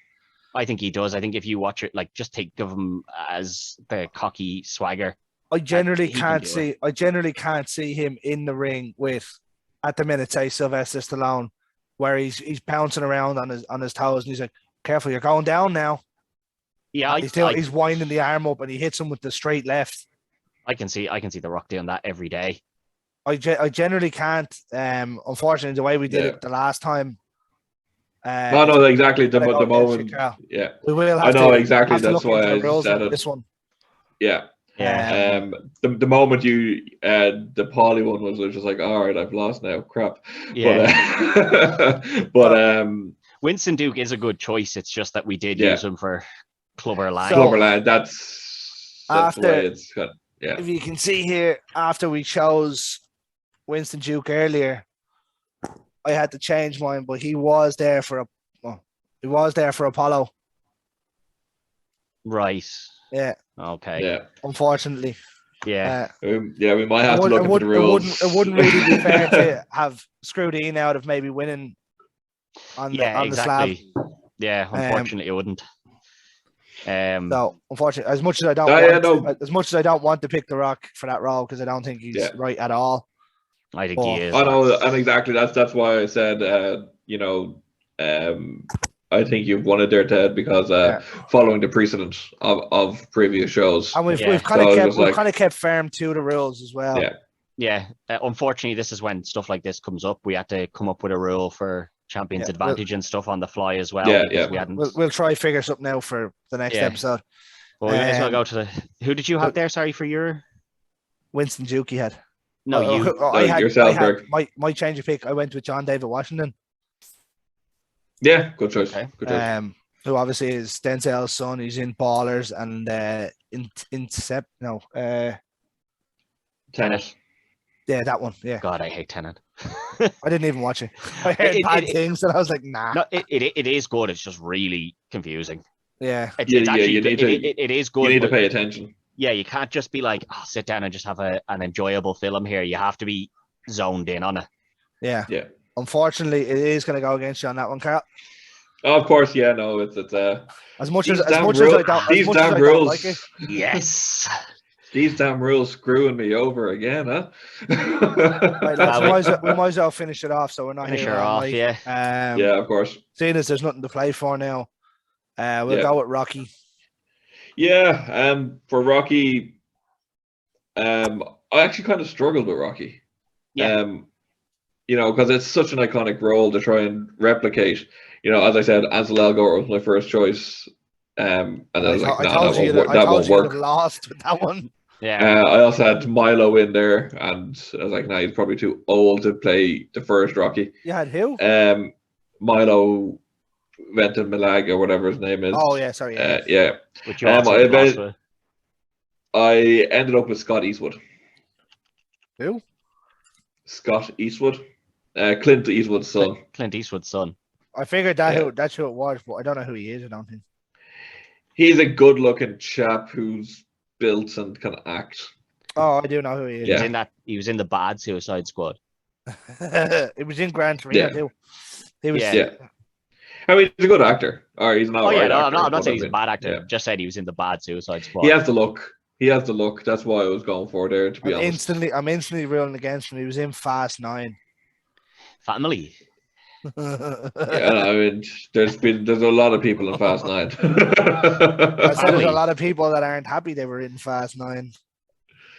I think he does. I think if you watch it, like, just think of him as the cocky swagger. I generally can't see him in the ring with, at the minute, say Sylvester Stallone, where he's bouncing around on his toes and he's like, "Careful, you're going down now." Yeah, he's winding the arm up and he hits him with the straight left. I can see The Rock doing that every day. I generally can't. Unfortunately, the way we did it the last time. No, exactly. The moment. Yeah, we will. I know exactly. That's why I said it. This one. Yeah. Yeah. The moment you the Paulie one was just like, all right, I've lost now, crap. Yeah. But Winston Duke is a good choice. It's just that we did use him for Clubber Lang. Clubber Lang, that's after, the way it's got. Yeah. If you can see here, after we chose Winston Duke earlier, I had to change mine, but he was there for Apollo. Right. Yeah. Okay. Yeah. Unfortunately. Yeah. We might have to look into the rules. It wouldn't really be fair to have screwed Ian out of maybe winning on the slab. Yeah, unfortunately, it wouldn't. So unfortunately, as much as I don't want to pick The Rock for that role because I don't think he's right at all. I think he is. I know, and exactly that's why I said I think you've won it there, Ted, because following the precedent of previous shows, and we've kind of kept firm to the rules as well. Yeah. Unfortunately, this is when stuff like this comes up. We had to come up with a rule for Champions Advantage and stuff on the fly as well. We'll try figure something out for the next episode. Well, we may as well go to the. Who did you have there? Sorry for your Winston Duke. Had yourself, my change of pick. I went with John David Washington. Yeah, good choice. Okay. Good choice. Who obviously is Denzel's son. He's in Ballers and Tenet. Yeah, that one. Yeah. God, I hate Tenet. I didn't even watch it. I heard bad things, and I was like, nah. No, it is good. It's just really confusing. Yeah. It's actually it is good. You need to pay attention. Yeah, you can't just be like, sit down and just have an enjoyable film here. You have to be zoned in on it. Yeah. Yeah. Unfortunately, it is going to go against you on that one, Carl. Oh, of course, yeah, no, it's as much as I don't like it. Yes. These damn rules screwing me over again, huh? Right, lads, we might as well finish it off, so we're not finish her off. Yeah. Yeah, of course. Seeing as there's nothing to play for now, we'll go with Rocky. Yeah, for Rocky, I actually kind of struggled with Rocky. Yeah. Because it's such an iconic role to try and replicate. As I said, Ansel Elgort was my first choice. And I was like, that won't work. Lost with that one. Yeah. I also had Milo in there, and I was like, nah, he's probably too old to play the first Rocky. You had who? Milo Ventimiglia or whatever his name is. Oh yeah, sorry. Yeah. Which you I ended up with Scott Eastwood. Who? Scott Eastwood. Clint Eastwood's son. Clint Eastwood's son. I figured that's who it was, but I don't know who he is. I don't think. He's a good-looking chap who's built and can act. Oh, I do know who he is. Yeah. He was in the bad Suicide Squad. It was in Gran Torino too. He was. Yeah. I mean, he's a good actor. Or he's not. I'm not saying he's a bad actor. Yeah. Just said he was in the bad Suicide Squad. He has the look. That's why I was going for there. To be honest, I'm instantly ruling against him. He was in Fast 9. Family. I mean, there's a lot of people in Fast 9. I said there's a lot of people that aren't happy they were in Fast 9.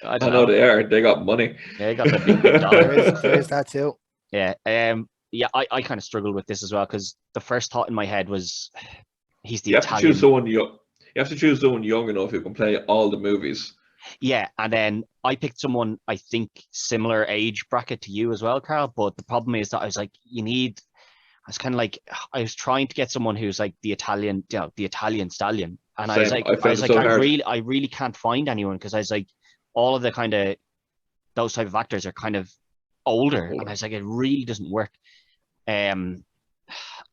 I know they are. They got money. Yeah, they got the big dollar. There is that too. Yeah. I kind of struggled with this as well because the first thought in my head was he's the Italian. You have to choose someone young enough who can play all the movies. Yeah, and then I picked someone I think similar age bracket to you as well, Carl. But the problem is that I was like, I was trying to get someone who's like the Italian, the Italian stallion, and Same. I really can't find anyone because I was like, all of the kind of those type of actors are kind of older, and I was like, it really doesn't work.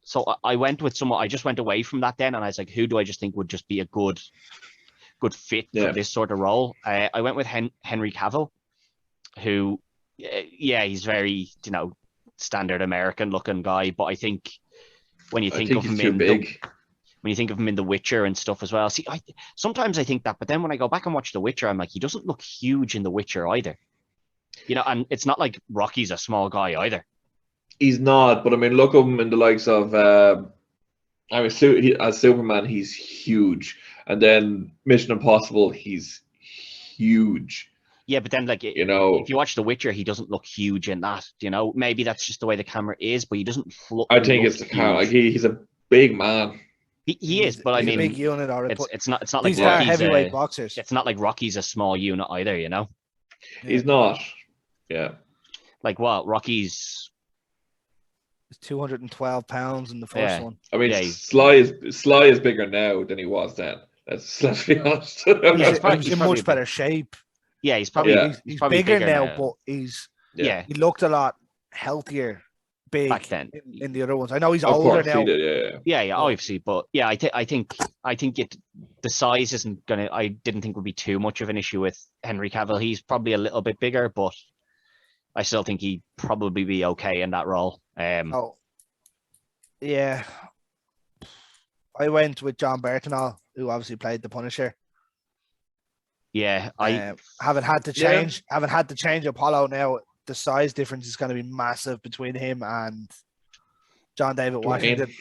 So I went with someone. I just went away from that then, and I was like, who do I just think would just be a good fit for this sort of role? I went with Henry Cavill, who, he's very standard American looking guy, but I think when you think of him in The Witcher and stuff as well. See, sometimes I think that, but then when I go back and watch The Witcher, I'm like, he doesn't look huge in The Witcher either. And it's not like Rocky's a small guy either. He's not, but I mean, look at him in the likes of as Superman, he's huge, and then Mission Impossible, he's huge. Yeah, but then if you watch The Witcher, he doesn't look huge in that. Maybe that's just the way the camera is, but he doesn't look. I think it's the camera. Like he's a big man. He is, but I he's mean, a big unit. it's not like these are Rocky's heavyweight boxers. it's not like Rocky's a small unit either, you know. He's not. Yeah. Like what? Rocky's 212 pounds in the first one. I mean, Yeah, Sly is bigger now than he was then. Let's be honest. Yeah, He's in probably much better shape. Yeah, he's probably He's probably bigger now, but yeah. he looked a lot healthier Back then in the other ones. I know he's Of older course, now. he did, yeah, obviously, but yeah, I think the size isn't gonna. I didn't think would be too much of an issue with Henry Cavill. He's probably a little bit bigger, but I still think he'd probably be okay in that role. Oh, yeah. I went with John Bertinal, who obviously played the Punisher. Yeah, I haven't had to change. Haven't had to change Apollo now. The size difference is going to be massive between him and John David Washington.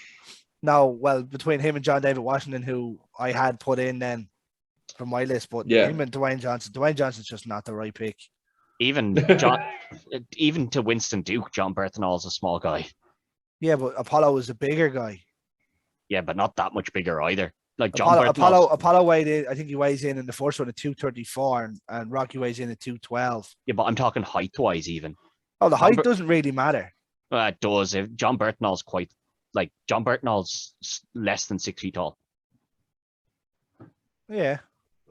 No, well, between him and John David Washington, who I had put in then from my list, but him and Dwayne Johnson. Dwayne Johnson's just not the right pick. Even to Winston Duke, John Berthenol's a small guy. Yeah, but Apollo is a bigger guy. Yeah, but not that much bigger either. Like John Apollo weighed in. I think he weighs in the first one at 234, and Rocky weighs in at 212. Yeah, but I'm talking height wise even. Oh, the height doesn't really matter. It does. If John Berthenol's John Berthenol's less than 6 feet tall. Yeah,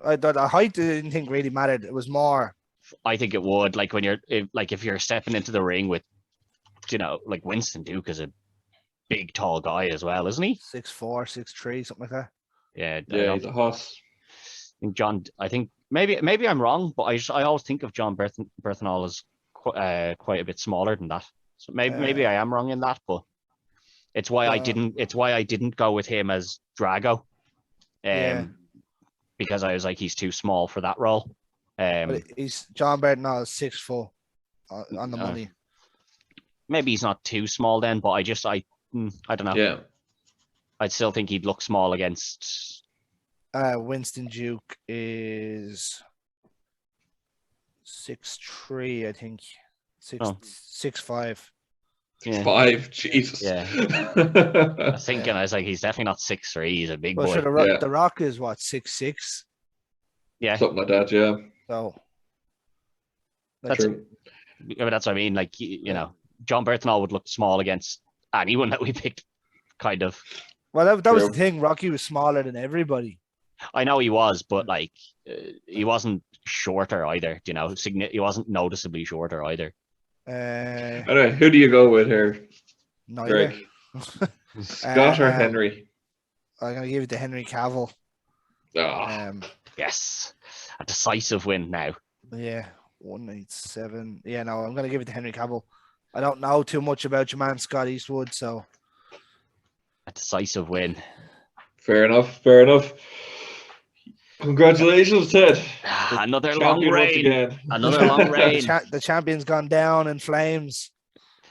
the height didn't think really mattered. It was more. I think it would. Like when if you're stepping into the ring with, like Winston Duke is a big tall guy as well, isn't he? 6'4", 6'3", something like that. Yeah, he's a hoss. I think maybe I'm wrong, but I always think of John Berthenol as quite a bit smaller than that. So maybe I am wrong in that, but it's why I didn't go with him as Drago, because I was like he's too small for that role. But John Berthenol is 6 foot on the money. Maybe he's not too small then, but I don't know. Yeah. I'd still think he'd look small against. Winston Duke is 6'3", I think. 6'5". 6'5", Jesus. Yeah. I was thinking, I was like, he's definitely not 6'3". He's a big boy. Sure, the Rock is what, 6'6"? Yeah. Something like that, yeah. So. That's true. I mean, that's what I mean. Like, John Berthenol would look small against anyone that we picked, kind of. Well, that was the thing. Rocky was smaller than everybody. I know he was, but like, he wasn't shorter either. He wasn't noticeably shorter either. Anyway, who do you go with here, Greg? Scott or Henry? I'm gonna give it to Henry Cavill. Yes, a decisive win now. Yeah, 187. Yeah, no, I'm gonna give it to Henry Cavill. I don't know too much about your man Scott Eastwood, so a decisive win. Fair enough. Congratulations, Ted. Another long reign. Another long reign. The champion's gone down in flames.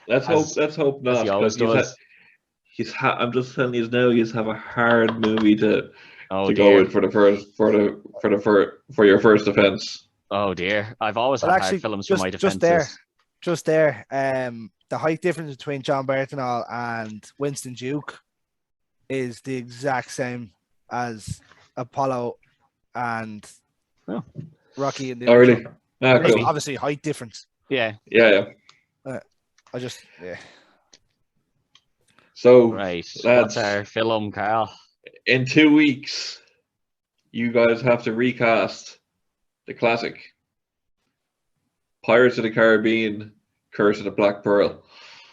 Let's hope not. I'm just telling you now. You have a hard movie to go with for your first offense. Oh dear, I've always had hard films for my defenses. Just there. The height difference between John Berthenol and Winston Duke is the exact same as Apollo and Rocky in the really? Cool. Obviously height difference. Yeah. So right, that's our film, Carl. In 2 weeks, you guys have to recast the classic Pirates of the Caribbean, Curse of the Black Pearl.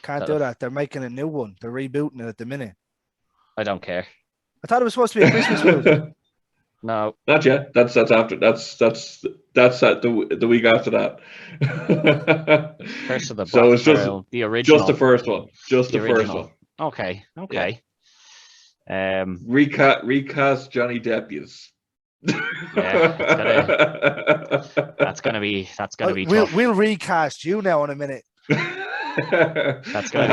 Can't do that. They're making a new one. They're rebooting it at the minute. I don't care. I thought it was supposed to be a Christmas movie. No, not yet. That's after. That's at the week after that. Curse of the Black Pearl, the original. Just the first one. First one. Okay. Yeah. Recast Johnny Depp. That's gonna be tough. We'll recast you now in a minute. That's gonna I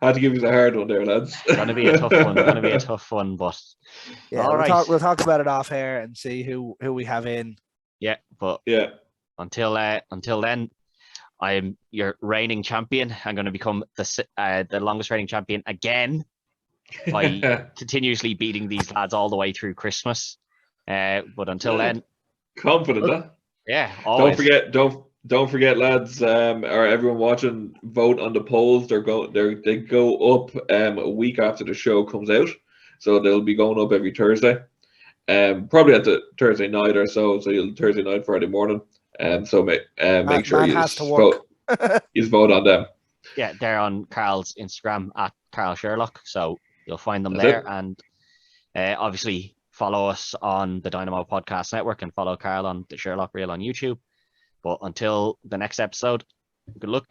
had to give you the hard one there, lads. It's gonna be a tough one. But yeah, all right. We'll talk about it off air and see who we have in. Yeah, but until then, I am your reigning champion. I'm going to become the longest reigning champion again. by continuously beating these lads all the way through Christmas. But until then, Confident, huh? yeah, always. Don't forget, lads, or everyone watching, vote on the polls. They go up a week after the show comes out, so they'll be going up every Thursday. Probably at the Thursday night or so. So you'll Thursday night, Friday morning. So make sure you vote on them. Yeah, they're on Carl's Instagram at Carl Sherlock, so you'll find them That's there. it. And obviously follow us on the Dynamo Podcast Network and follow Carl on the Sherlock Reel on YouTube. But until the next episode, good luck.